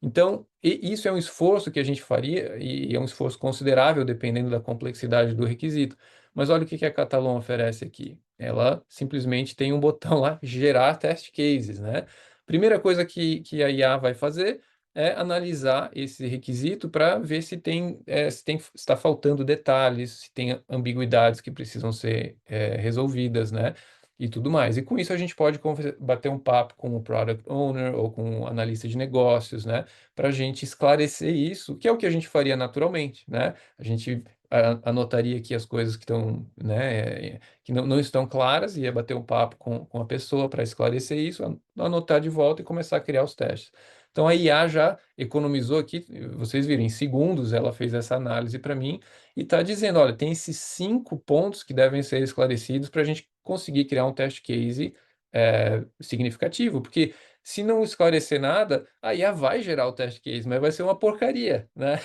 Então, isso é um esforço que a gente faria, e é um esforço considerável, dependendo da complexidade do requisito. Mas olha o que a Catalon oferece aqui. Ela simplesmente tem um botão lá, gerar test cases, né? Primeira coisa que a IA vai fazer é analisar esse requisito para ver se está faltando detalhes, se tem ambiguidades que precisam ser resolvidas, né? E tudo mais. E com isso a gente pode bater um papo com o product owner ou com o analista de negócios, né? Para a gente esclarecer isso, que é o que a gente faria naturalmente, né? A gente anotaria aqui as coisas que estão, né, que não estão claras, ia bater um papo com a pessoa para esclarecer isso, anotar de volta e começar a criar os testes. Então a IA já economizou aqui, vocês viram, em segundos ela fez essa análise para mim e está dizendo, olha, tem esses 5 pontos que devem ser esclarecidos para a gente conseguir criar um test case significativo, porque se não esclarecer nada, a IA vai gerar o test case, mas vai ser uma porcaria, né?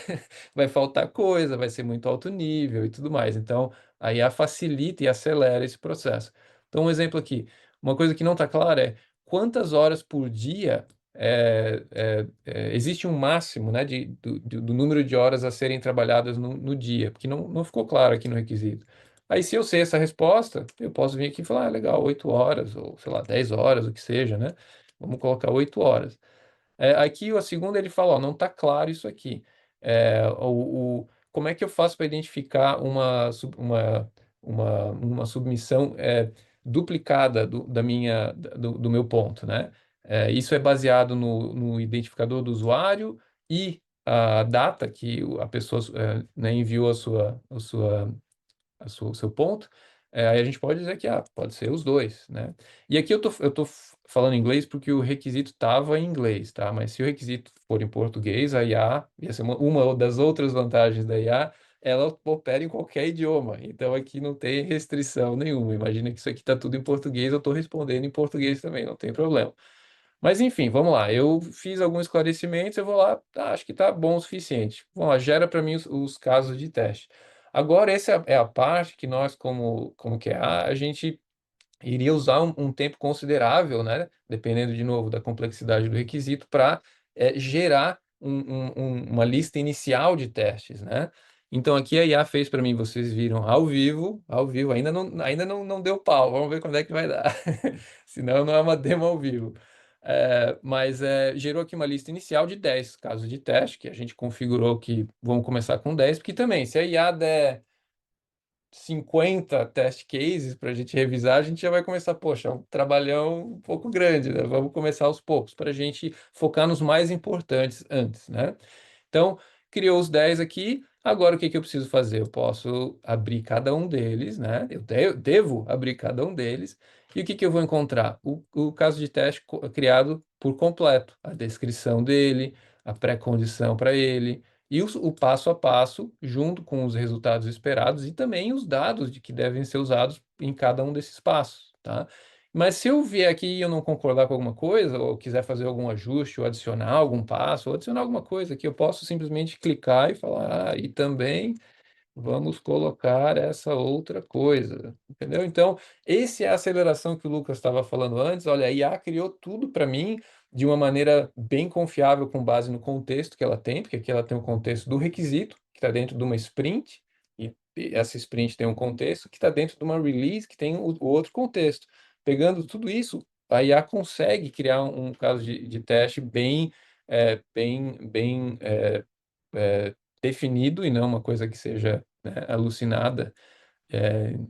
Vai faltar coisa, vai ser muito alto nível e tudo mais. Então, a IA facilita e acelera esse processo. Então, um exemplo aqui, uma coisa que não está clara é quantas horas por dia existe um máximo, né, do número de horas a serem trabalhadas no dia, porque não ficou claro aqui no requisito. Aí, se eu sei essa resposta, eu posso vir aqui e falar, legal, 8 horas, ou sei lá, 10 horas, o que seja, né? Vamos colocar 8 horas. Aqui, a segunda, ele fala, ó, não está claro isso aqui. Como é que eu faço para identificar uma submissão duplicada do meu ponto, né? Isso é baseado no identificador do usuário e a data que a pessoa né, enviou o seu ponto, aí a gente pode dizer que pode ser os dois, né? E aqui eu tô falando inglês porque o requisito estava em inglês, tá? Mas se o requisito for em português, a IA, ia ser uma das outras vantagens da IA, ela opera em qualquer idioma. Então aqui não tem restrição nenhuma. Imagina que isso aqui está tudo em português, eu estou respondendo em português também, não tem problema. Mas enfim, vamos lá. Eu fiz alguns esclarecimentos, eu vou lá, acho que está bom o suficiente. Vamos lá, gera para mim os casos de teste. Agora, essa é a parte que nós, como QA, a gente iria usar um tempo considerável, né? Dependendo, de novo, da complexidade do requisito, para gerar uma lista inicial de testes, né? Então, aqui a IA fez para mim, vocês viram, ao vivo, ainda não deu pau, vamos ver quando é que vai dar. Senão não é uma demo ao vivo. Mas gerou aqui uma lista inicial de 10 casos de teste, que a gente configurou que vamos começar com 10, porque também, se a IA der 50 test cases para a gente revisar, a gente já vai começar, poxa, é um trabalhão um pouco grande, né? Vamos começar aos poucos, para a gente focar nos mais importantes antes, né? Então, criou os 10 aqui, Agora, o que que eu preciso fazer? Eu posso abrir cada um deles, né? Eu devo abrir cada um deles. E o que que eu vou encontrar? O caso de teste criado por completo, a descrição dele, a pré-condição para ele, e o passo a passo, junto com os resultados esperados e também os dados de que devem ser usados em cada um desses passos, tá? Mas se eu vier aqui e eu não concordar com alguma coisa, ou quiser fazer algum ajuste, ou adicionar algum passo, ou adicionar alguma coisa que eu posso simplesmente clicar e falar, e também vamos colocar essa outra coisa, entendeu? Então, esse é a aceleração que o Lucas estava falando antes. Olha, a IA criou tudo para mim de uma maneira bem confiável com base no contexto que ela tem, porque aqui ela tem o contexto do requisito, que está dentro de uma sprint, e essa sprint tem um contexto que está dentro de uma release, que tem o outro contexto. Pegando tudo isso, a IA consegue criar um caso de teste bem definido e não uma coisa que seja, né, alucinada.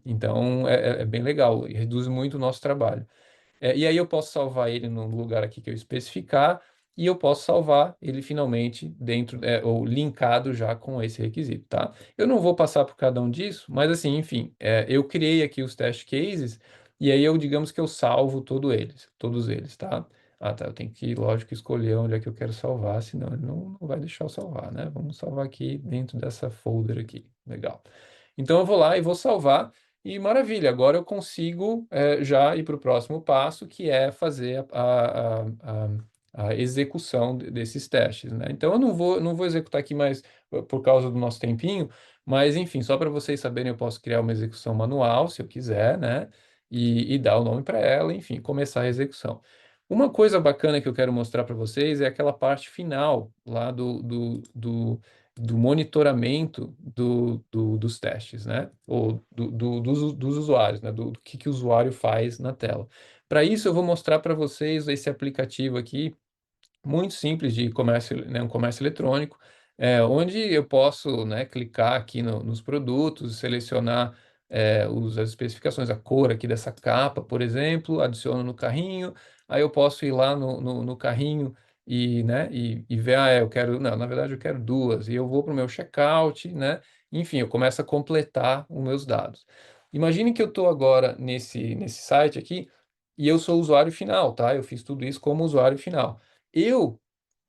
Então, é bem legal e reduz muito o nosso trabalho. E aí eu posso salvar ele no lugar aqui que eu especificar e eu posso salvar ele finalmente dentro, ou linkado já com esse requisito, tá? Eu não vou passar por cada um disso, mas assim, enfim, eu criei aqui os test cases e aí eu, digamos que eu salvo todos eles, tá? Ah, tá, eu tenho que, lógico, escolher onde é que eu quero salvar, senão ele não vai deixar eu salvar, né? Vamos salvar aqui dentro dessa folder aqui, legal. Então eu vou lá e vou salvar. E maravilha, agora eu consigo já ir para o próximo passo, que é fazer a execução desses testes, né? Então eu não vou executar aqui mais por causa do nosso tempinho, mas enfim, só para vocês saberem, eu posso criar uma execução manual, se eu quiser, né? E dar o nome para ela, enfim, começar a execução. Uma coisa bacana que eu quero mostrar para vocês é aquela parte final lá do monitoramento dos testes, né? Ou dos usuários, né? Do que o usuário faz na tela. Para isso, eu vou mostrar para vocês esse aplicativo aqui, muito simples de comércio, né, um comércio eletrônico, onde eu posso, né, clicar aqui nos produtos, selecionar as especificações, a cor aqui dessa capa, por exemplo, adiciono no carrinho, aí eu posso ir lá no carrinho e ver, eu quero, não, na verdade eu quero duas, e eu vou para o meu checkout, né, enfim, eu começo a completar os meus dados. Imagine que eu estou agora nesse site aqui, e eu sou o usuário final, tá? Eu fiz tudo isso como usuário final.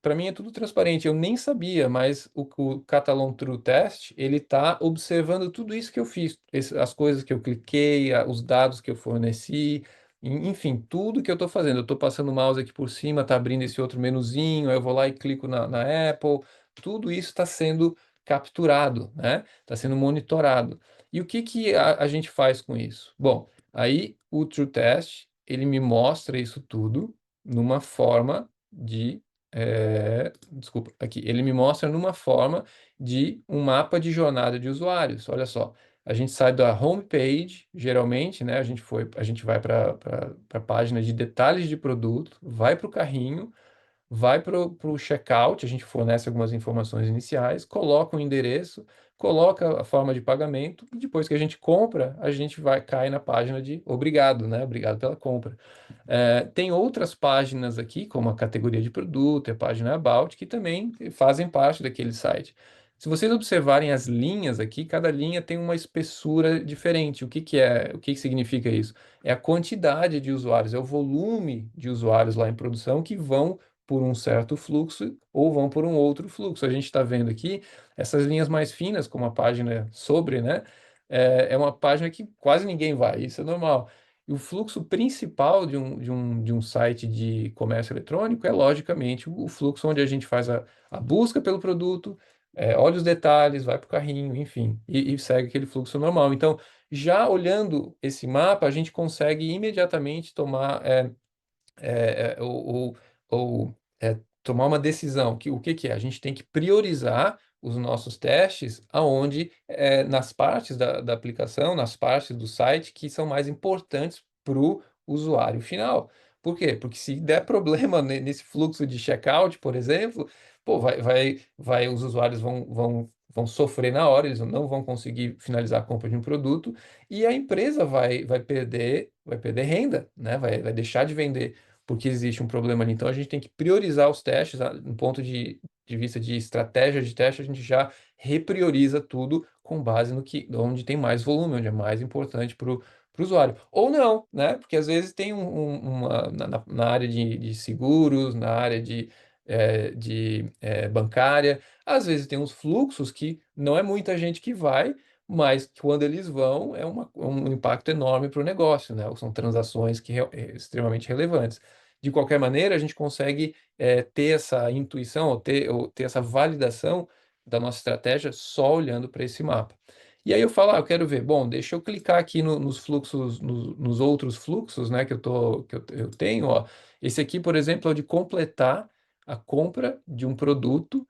Para mim é tudo transparente. Eu nem sabia, mas o Catalon True Test, ele está observando tudo isso que eu fiz, as coisas que eu cliquei, os dados que eu forneci, enfim, tudo que eu estou fazendo. Eu estou passando o mouse aqui por cima, está abrindo esse outro menuzinho, aí eu vou lá e clico na Apple. Tudo isso está sendo capturado, né? Está sendo monitorado. E o que que a gente faz com isso? Bom, aí o True Test, ele me mostra isso tudo numa forma desculpa, aqui, ele me mostra numa forma de um mapa de jornada de usuários. Olha só, a gente sai da home page, geralmente, né? A gente vai para a página de detalhes de produto, vai para o carrinho, vai para o checkout, a gente fornece algumas informações iniciais, coloca o endereço, coloca a forma de pagamento, e depois que a gente compra, a gente cai na página de obrigado, né? Obrigado pela compra. Tem outras páginas aqui, como a categoria de produto, a página About, que também fazem parte daquele site. Se vocês observarem as linhas aqui, cada linha tem uma espessura diferente. O que que significa isso? É a quantidade de usuários, é o volume de usuários lá em produção que vão por um certo fluxo ou vão por um outro fluxo. A gente está vendo aqui essas linhas mais finas, como a página sobre, né? É uma página que quase ninguém vai, isso é normal. E o fluxo principal de um site de comércio eletrônico é, logicamente, o fluxo onde a gente faz a busca pelo produto, olha os detalhes, vai para o carrinho, enfim, e segue aquele fluxo normal. Então, já olhando esse mapa, a gente consegue imediatamente tomar é, é, ou, tomar uma decisão. O que que é? A gente tem que priorizar os nossos testes aonde, nas partes da aplicação, nas partes do site que são mais importantes para o usuário final. Por quê? Porque se der problema nesse fluxo de checkout, por exemplo, pô, os usuários vão sofrer na hora, eles não vão conseguir finalizar a compra de um produto e a empresa vai perder renda, né? Vai deixar de vender porque existe um problema ali. Então a gente tem que priorizar os testes no ponto de vista de estratégia de teste, a gente já reprioriza tudo com base no que, onde tem mais volume, onde é mais importante para o usuário. Ou não, né? Porque às vezes tem na área de seguros, na área de bancária, às vezes tem uns fluxos que não é muita gente que vai, mas quando eles vão, é um impacto enorme para o negócio, né? São transações extremamente relevantes. De qualquer maneira, a gente consegue ter essa intuição, ou ter essa validação da nossa estratégia só olhando para esse mapa. E aí eu falo, eu quero ver, bom, deixa eu clicar aqui nos fluxos, nos outros fluxos, né, que eu tenho, ó. Esse aqui, por exemplo, é o de completar a compra de um produto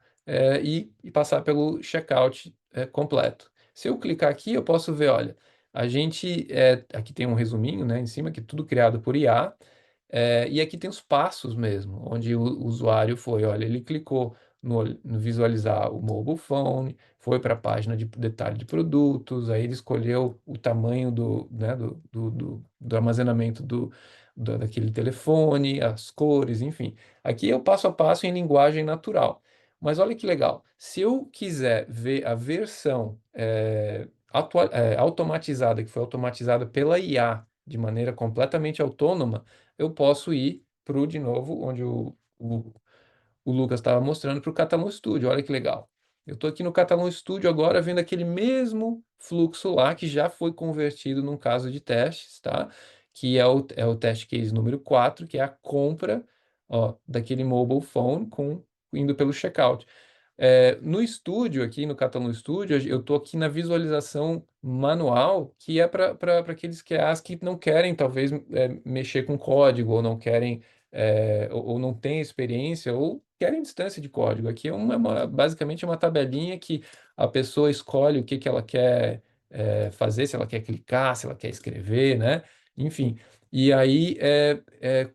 e passar pelo checkout completo. Se eu clicar aqui, eu posso ver, olha, aqui tem um resuminho, né, em cima, que é tudo criado por IA, e aqui tem os passos mesmo, onde o usuário foi, olha, ele clicou no visualizar o mobile phone, foi para a página de detalhe de produtos, aí ele escolheu o tamanho né, do armazenamento daquele telefone, as cores, enfim. Aqui é o passo a passo em linguagem natural. Mas olha que legal, se eu quiser ver a versão automatizada, que foi automatizada pela IA, de maneira completamente autônoma, eu posso ir para de novo, onde o Lucas estava mostrando, para o Catalão Studio. Olha que legal. Eu estou aqui no Catalão Studio agora vendo aquele mesmo fluxo lá que já foi convertido num caso de testes, tá? Que é o teste case número 4, que é a compra, ó, daquele mobile phone indo pelo checkout. No estúdio, aqui no Catalão Studio, eu estou aqui na visualização manual, que é para aqueles QAs que não querem, talvez, mexer com código, ou não querem, ou não têm experiência, ou querem distância de código. Aqui basicamente é uma tabelinha que a pessoa escolhe o que ela quer fazer, se ela quer clicar, se ela quer escrever, né? Enfim. E aí,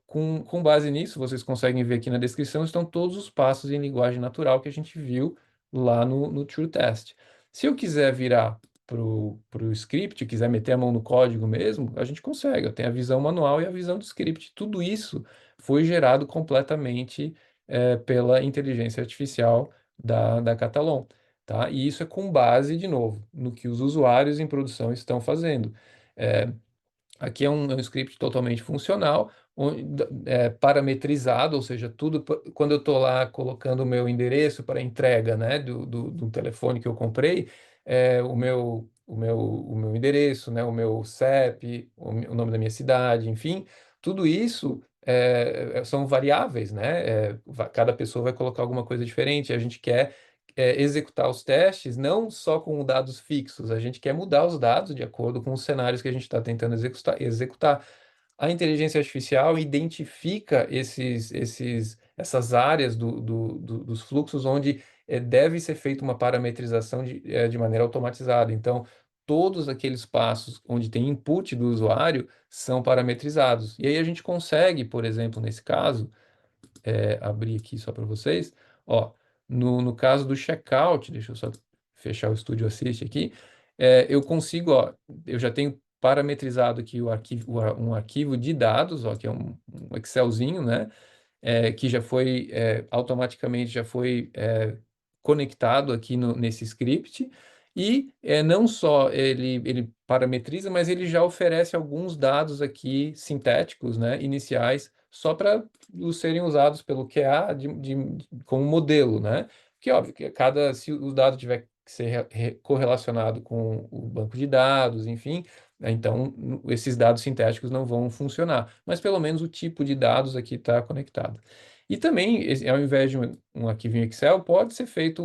com base nisso, vocês conseguem ver aqui na descrição, estão todos os passos em linguagem natural que a gente viu lá no TrueTest. Se eu quiser virar para o script, quiser meter a mão no código mesmo, a gente consegue. Eu tenho a visão manual e a visão do script. Tudo isso foi gerado completamente pela inteligência artificial da Catalon, tá? E isso é com base, de novo, no que os usuários em produção estão fazendo. É, Aqui é um script totalmente funcional, parametrizado, ou seja, quando eu estou lá colocando o meu endereço para entrega, né, do telefone que eu comprei, o meu endereço, né, o meu CEP, o nome da minha cidade, enfim, tudo isso são variáveis, né? Cada pessoa vai colocar alguma coisa diferente. A gente quer executar os testes não só com dados fixos, a gente quer mudar os dados de acordo com os cenários que a gente está tentando executar. A inteligência artificial identifica essas áreas dos fluxos onde deve ser feita uma parametrização de maneira automatizada. Então, todos aqueles passos onde tem input do usuário são parametrizados. E aí a gente consegue, por exemplo, nesse caso, abrir aqui só para vocês, ó, no caso do checkout, deixa eu só fechar o Studio Assist aqui, eu consigo, ó, eu já tenho parametrizado aqui um arquivo de dados, ó, que é um Excelzinho, né, que já foi automaticamente já foi conectado aqui nesse script. E não só ele parametriza, mas ele já oferece alguns dados aqui sintéticos, né, iniciais, só para serem usados pelo QA como modelo, né? Porque, óbvio, que se o dado tiver que ser correlacionado com o banco de dados, enfim, né, então esses dados sintéticos não vão funcionar. Mas pelo menos o tipo de dados aqui está conectado. E também, ao invés de um arquivo Excel, pode ser feito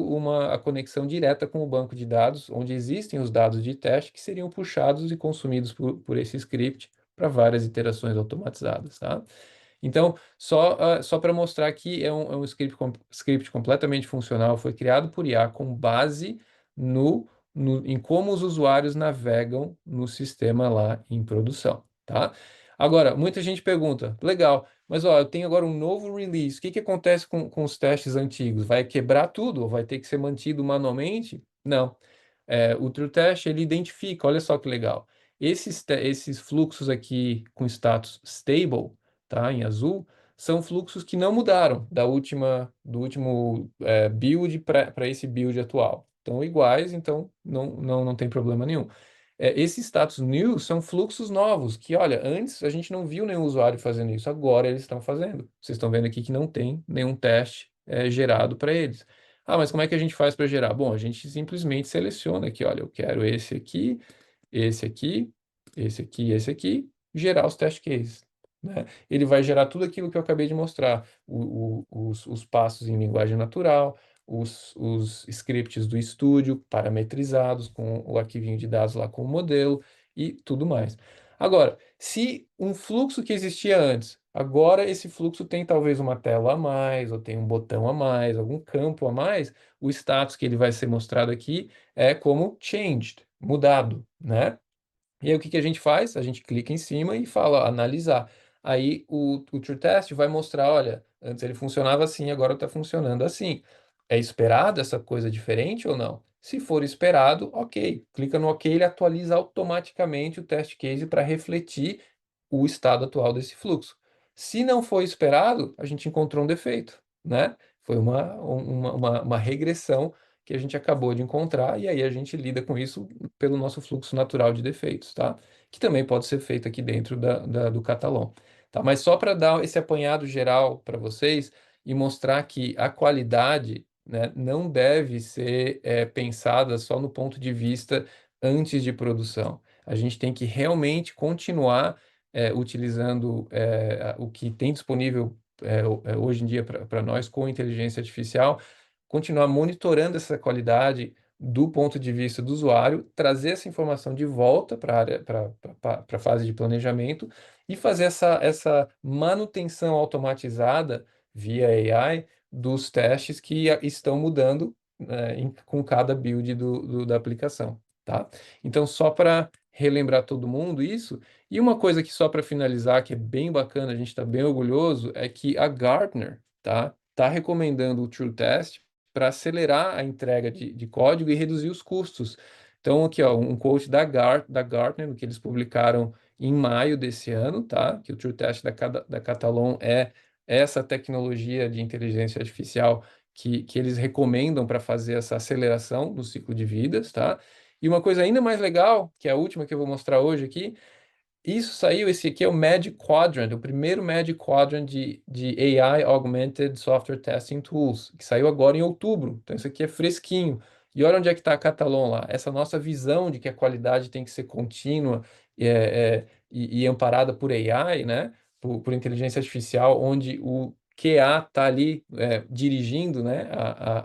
a conexão direta com o banco de dados, onde existem os dados de teste que seriam puxados e consumidos por esse script para várias iterações automatizadas, tá? Então, só para mostrar que é um script completamente funcional, foi criado por IA com base em como os usuários navegam no sistema lá em produção, tá? Agora, muita gente pergunta, legal, mas ó, eu tenho agora um novo release, o que acontece com os testes antigos? Vai quebrar tudo ou vai ter que ser mantido manualmente? Não. O TrueTest, ele identifica, olha só que legal, esses fluxos aqui com status stable, tá, em azul, são fluxos que não mudaram do último build para esse build atual. Estão iguais, então não tem problema nenhum. Esses status new são fluxos novos, que, olha, antes a gente não viu nenhum usuário fazendo isso, agora eles estão fazendo. Vocês estão vendo aqui que não tem nenhum teste gerado para eles. Ah, mas como é que a gente faz para gerar? Bom, a gente simplesmente seleciona aqui, olha, eu quero esse aqui, esse aqui, esse aqui, esse aqui, gerar os test cases, né? Ele vai gerar tudo aquilo que eu acabei de mostrar, os passos em linguagem natural, os scripts do estúdio parametrizados com o arquivinho de dados lá com o modelo e tudo mais. Agora, se um fluxo que existia antes, agora esse fluxo tem talvez uma tela a mais, ou tem um botão a mais, algum campo a mais, o status que ele vai ser mostrado aqui é como changed, mudado, né? E aí o que que a gente faz? A gente clica em cima e fala analisar. Aí o TrueTest vai mostrar, olha, antes ele funcionava assim, agora está funcionando assim. É esperado essa coisa diferente ou não? Se for esperado, ok. Clica no ok, ele atualiza automaticamente o test case para refletir o estado atual desse fluxo. Se não foi esperado, a gente encontrou um defeito, né? Foi uma regressão que a gente acabou de encontrar, e aí a gente lida com isso pelo nosso fluxo natural de defeitos, tá? Que também pode ser feito aqui dentro do Catalon, tá? Mas só para dar esse apanhado geral para vocês e mostrar que a qualidade, né, não deve ser pensada só no ponto de vista antes de produção. A gente tem que realmente continuar utilizando o que tem disponível hoje em dia para nós com inteligência artificial, continuar monitorando essa qualidade do ponto de vista do usuário, trazer essa informação de volta para a área, para a fase de planejamento e fazer essa manutenção automatizada via AI dos testes que estão mudando com cada build da aplicação, tá? Então, só para relembrar todo mundo isso, e uma coisa que só para finalizar, que é bem bacana, a gente está bem orgulhoso, é que a Gartner, tá recomendando o TrueTest para acelerar a entrega de código e reduzir os custos. Então, aqui, ó, um quote da Gartner, que eles publicaram em maio desse ano, tá? Que o TrueTest da Catalon é essa tecnologia de inteligência artificial que eles recomendam para fazer essa aceleração do ciclo de vidas, tá? E uma coisa ainda mais legal, que é a última que eu vou mostrar hoje aqui, isso saiu, esse aqui é o Magic Quadrant, o primeiro Magic Quadrant de AI Augmented Software Testing Tools, que saiu agora em outubro. Então, isso aqui é fresquinho. E olha onde é que está a Catalon lá. Essa nossa visão de que a qualidade tem que ser contínua e amparada por AI, né? Por inteligência artificial, onde o QA está ali dirigindo, né?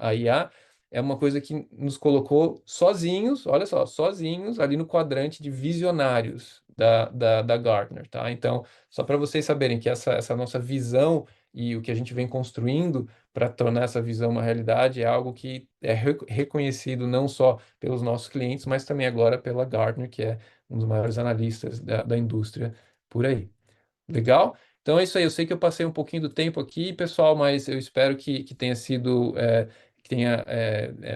A IA, é uma coisa que nos colocou sozinhos, olha só, sozinhos ali no quadrante de visionários da Gartner, tá? Então, só para vocês saberem que essa nossa visão e o que a gente vem construindo para tornar essa visão uma realidade é algo que é reconhecido não só pelos nossos clientes, mas também agora pela Gartner, que é um dos maiores analistas da indústria por aí. Legal? Então é isso aí. Eu sei que eu passei um pouquinho do tempo aqui, pessoal, mas eu espero que tenha sido, que tenha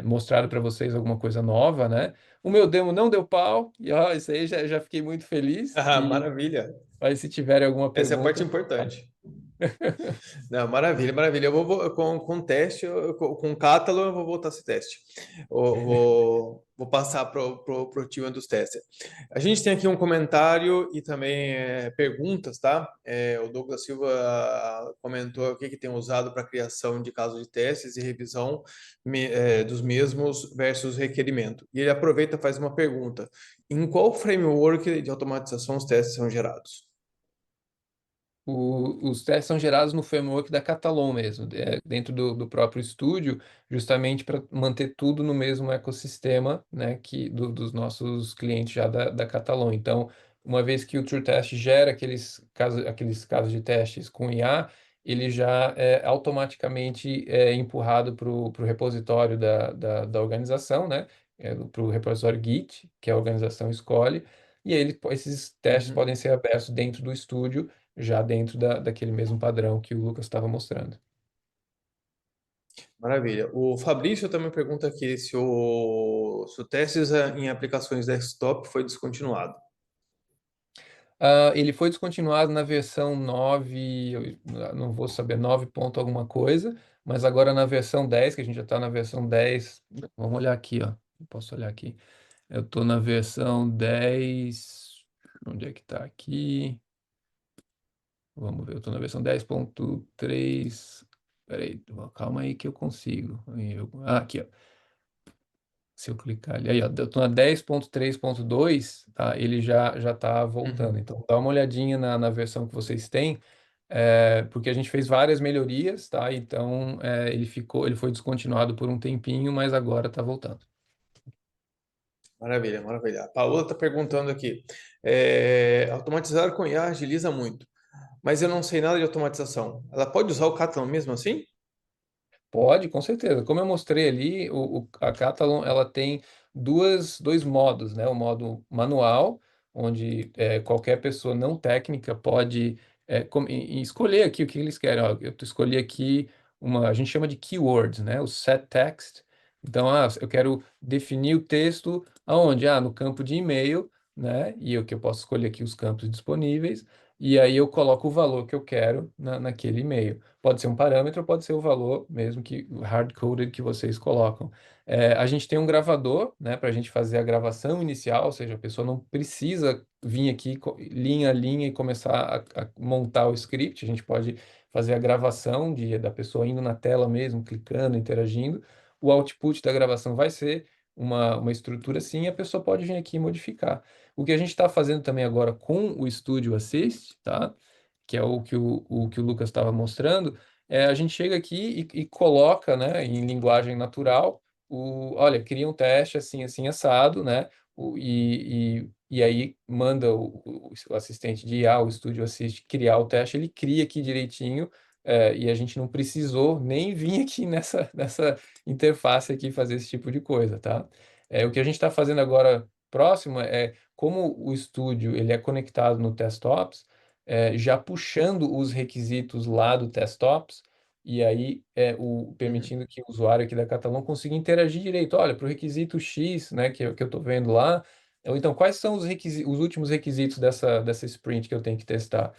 mostrado para vocês alguma coisa nova, né? O meu demo não deu pau, e ó, isso aí já fiquei muito feliz. Ah, maravilha. Mas se tiverem alguma Essa é a parte pergunta. importante. Não, maravilha, maravilha. Com teste, com o Catalan, eu vou voltar esse teste. Vou passar para o time dos testes. A gente tem aqui um comentário e também perguntas, tá? O Douglas Silva comentou o que tem usado para criação de casos de testes e revisão dos mesmos versus requerimento. E ele aproveita e faz uma pergunta: em qual framework de automatização os testes são gerados? Os testes são gerados no framework da Catalon mesmo, dentro do próprio estúdio, justamente para manter tudo no mesmo ecossistema, né, dos nossos clientes já da Catalon. Então, uma vez que o TrueTest gera aqueles casos de testes com IA, ele já é automaticamente empurrado para o repositório da organização, né, para o repositório Git, que a organização escolhe, e aí esses testes Uhum. podem ser abertos dentro do estúdio já dentro daquele mesmo padrão que o Lucas estava mostrando. Maravilha. O Fabrício também pergunta aqui se o testes em aplicações desktop foi descontinuado. Ele foi descontinuado na versão 9, eu não vou saber, 9 ponto alguma coisa, mas agora na versão 10, que a gente já está na versão 10, vamos olhar aqui, ó. Eu posso olhar aqui. Eu estou na versão 10. Onde é que está aqui? Vamos ver, eu estou na versão 10.3. Peraí, calma aí que eu consigo. Aqui, ó. Se eu clicar ali, aí, ó, eu tô na 10.3.2, tá? Ele já tá voltando. Uhum. Então, dá uma olhadinha na versão que vocês têm, porque a gente fez várias melhorias, tá? Então, ele foi descontinuado por um tempinho, mas agora tá voltando. Maravilha, maravilha. A Paola está perguntando aqui: automatizar com IA agiliza muito, mas eu não sei nada de automatização. Ela pode usar o Catalan mesmo assim? Pode, com certeza. Como eu mostrei ali, a Catalan ela tem dois modos, né? O modo manual, onde qualquer pessoa não técnica pode e escolher aqui o que eles querem. Ó, escolhi aqui a gente chama de keywords, né? O set text. Então, eu quero definir o texto aonde? No campo de e-mail, né? E que eu posso escolher aqui os campos disponíveis. E aí eu coloco o valor que eu quero naquele e-mail. Pode ser um parâmetro, pode ser o valor mesmo que hard-coded que vocês colocam. A gente tem um gravador, né, para a gente fazer a gravação inicial, ou seja, a pessoa não precisa vir aqui linha a linha e começar a montar o script. A gente pode fazer a gravação da pessoa indo na tela mesmo, clicando, interagindo. O output da gravação vai ser uma estrutura assim, e a pessoa pode vir aqui e modificar. O que a gente está fazendo também agora com o Studio Assist, tá? Que é o que o Lucas estava mostrando, a gente chega aqui e coloca, né, em linguagem natural, olha, cria um teste assim, assim, assado, né, e aí manda o assistente de IA, o Studio Assist, criar o teste, ele cria aqui direitinho, e a gente não precisou nem vir aqui nessa interface aqui fazer esse tipo de coisa, tá? O que a gente está fazendo agora próximo como o estúdio ele é conectado no Desktops, já puxando os requisitos lá do Desktops, e aí Uhum. permitindo que o usuário aqui da Catalão consiga interagir direito. Olha, para o requisito X, né, que eu estou vendo lá, ou então quais são os últimos requisitos dessa sprint que eu tenho que testar?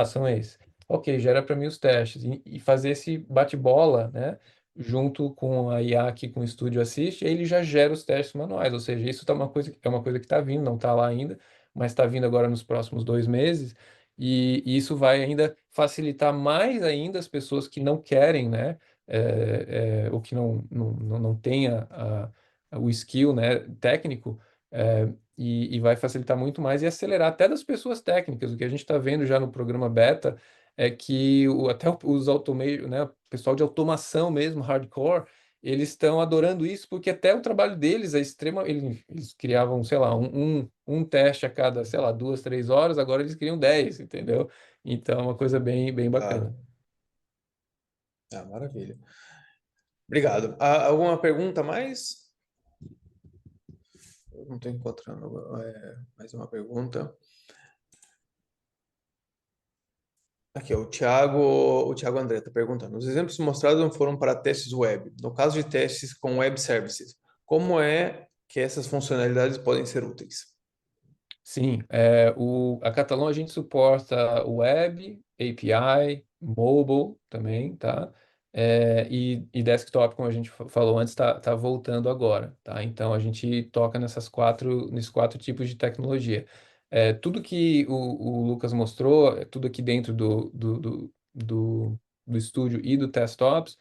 São esses. Ok, gera para mim os testes. E fazer esse bate-bola, né? Junto com a IA aqui com o Studio Assist, aí ele já gera os testes manuais, ou seja, isso é uma coisa que está vindo, não está lá ainda, mas está vindo agora nos próximos 2 meses, e isso vai ainda facilitar mais ainda as pessoas que não querem, né, ou que não têm o skill, né, técnico, e vai facilitar muito mais e acelerar até das pessoas técnicas. O que a gente está vendo já no programa beta é que até os automation, né, o pessoal de automação mesmo, hardcore, eles estão adorando isso porque até o trabalho deles é extrema. Eles criavam, sei lá, um teste a cada, sei lá, 2, 3 horas, agora eles criam 10, entendeu? Então é uma coisa bem, bem bacana. Claro. Maravilha. Obrigado. Alguma pergunta a mais? Eu não estou encontrando mais uma pergunta. Aqui, ó, o Thiago André está perguntando. Os exemplos mostrados não foram para testes web. No caso de testes com web services, como é que essas funcionalidades podem ser úteis? Sim, a Catalão a gente suporta web, API, mobile também, tá? E desktop, como a gente falou antes, tá voltando agora, tá? Então a gente toca nesses quatro tipos de tecnologia. Tudo que o Lucas mostrou, tudo aqui dentro do estúdio e do Desktops,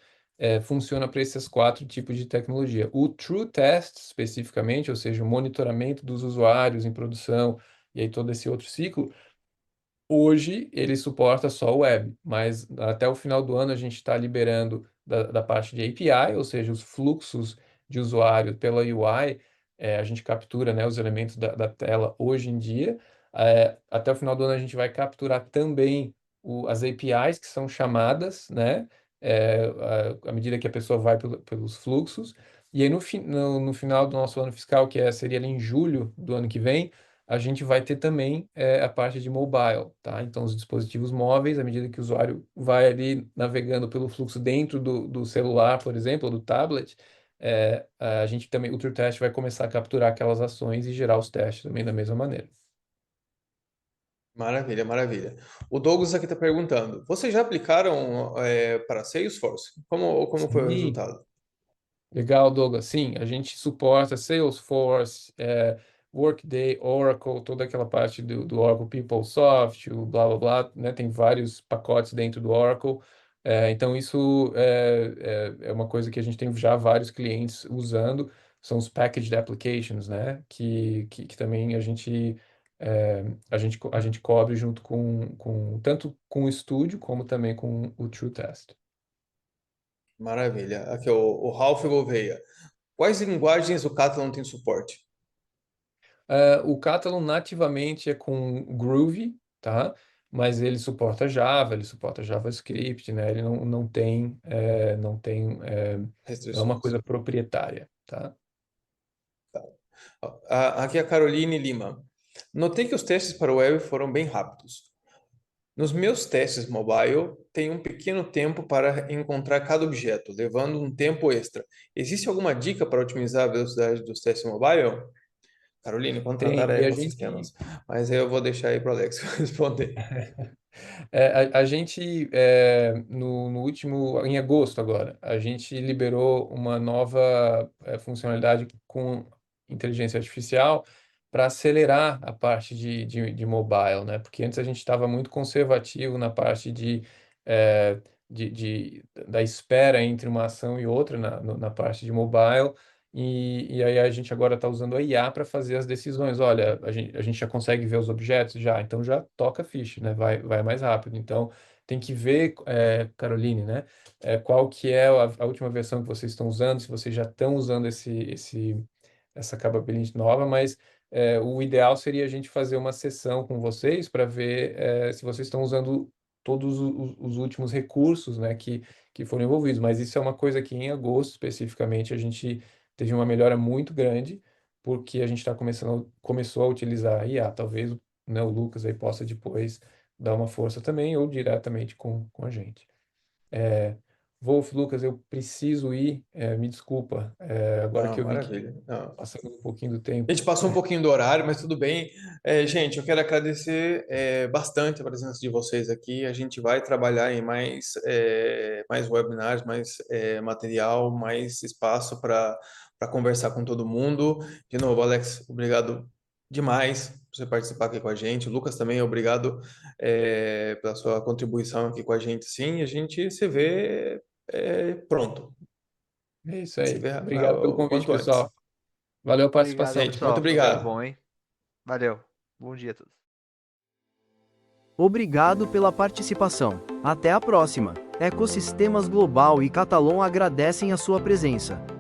funciona para esses quatro tipos de tecnologia. O True Test, especificamente, ou seja, o monitoramento dos usuários em produção, e aí todo esse outro ciclo, hoje ele suporta só o web, mas até o final do ano a gente está liberando da parte de API, ou seja, os fluxos de usuário pela UI, a gente captura, né, os elementos da tela hoje em dia. Até o final do ano a gente vai capturar também as APIs que são chamadas, né, à medida que a pessoa vai pelos fluxos. E aí no final do nosso ano fiscal, seria ali em julho do ano que vem, a gente vai ter também a parte de mobile, tá? Então, os dispositivos móveis, à medida que o usuário vai ali navegando pelo fluxo dentro do celular, por exemplo, ou do tablet, a gente também, o TrueTest vai começar a capturar aquelas ações e gerar os testes também da mesma maneira. Maravilha, maravilha. O Douglas aqui está perguntando: vocês já aplicaram para Salesforce? Como foi o Sim. resultado? Legal, Douglas. Sim, a gente suporta Salesforce, Workday, Oracle, toda aquela parte do Oracle PeopleSoft, o blá blá blá, né? Tem vários pacotes dentro do Oracle. Então, isso é uma coisa que a gente tem já vários clientes usando, são os Packaged Applications, né? Que também a gente cobre junto tanto com o Studio como também com o TrueTest. Maravilha. Aqui o Ralph Gouveia. Quais linguagens o Catalan tem suporte? O Catalan nativamente é com Groovy, tá? Mas ele suporta Java, ele suporta JavaScript, né? Ele não é uma Restrições. coisa proprietária, tá? Aqui a Caroline Lima. Notei que os testes para o web foram bem rápidos. Nos meus testes mobile, tem um pequeno tempo para encontrar cada objeto, levando um tempo extra. Existe alguma dica para otimizar a velocidade dos testes mobile? Caroline, contratar Tem, a e a gente ecossistemas. Mas aí eu vou deixar aí para o Alex responder. A gente, no último, em agosto agora, a gente liberou uma nova funcionalidade com inteligência artificial para acelerar a parte de mobile, né? Porque antes a gente estava muito conservativo na parte eh, da espera entre uma ação e outra na parte de mobile. E aí a gente agora está usando a IA para fazer as decisões. Olha, a gente já consegue ver os objetos? Já, então já toca a ficha, né? Vai mais rápido. Então tem que ver, Caroline, né? Qual que é a última versão que vocês estão usando, se vocês já estão usando essa capability nova, mas o ideal seria a gente fazer uma sessão com vocês para ver se vocês estão usando todos os últimos recursos, né, que foram envolvidos. Mas isso é uma coisa que em agosto, especificamente, a gente teve uma melhora muito grande, porque a gente começou a utilizar a IA. Talvez, né, o Lucas aí possa depois dar uma força também, ou diretamente com a gente. É, Wolf, Lucas, eu preciso ir, me desculpa, agora Não, que eu vi que maravilha. Não. passando um pouquinho do A tempo. gente passou um pouquinho do horário, mas tudo bem. Gente, eu quero agradecer bastante a presença de vocês aqui. A gente vai trabalhar em mais webinars, mais material, mais espaço para conversar com todo mundo. De novo, Alex, obrigado demais por você participar aqui com a gente. O Lucas também, obrigado pela sua contribuição aqui com a gente. Sim, a gente se vê pronto. É isso Se aí. vê Obrigado pelo o convite, quanto antes. pessoal. Valeu a Obrigado, participação. Gente, muito pessoal. Foi muito obrigado. bom, hein? Valeu. Bom dia a todos. Obrigado pela participação. Até a próxima. Ecossistemas Global e Catalon agradecem a sua presença.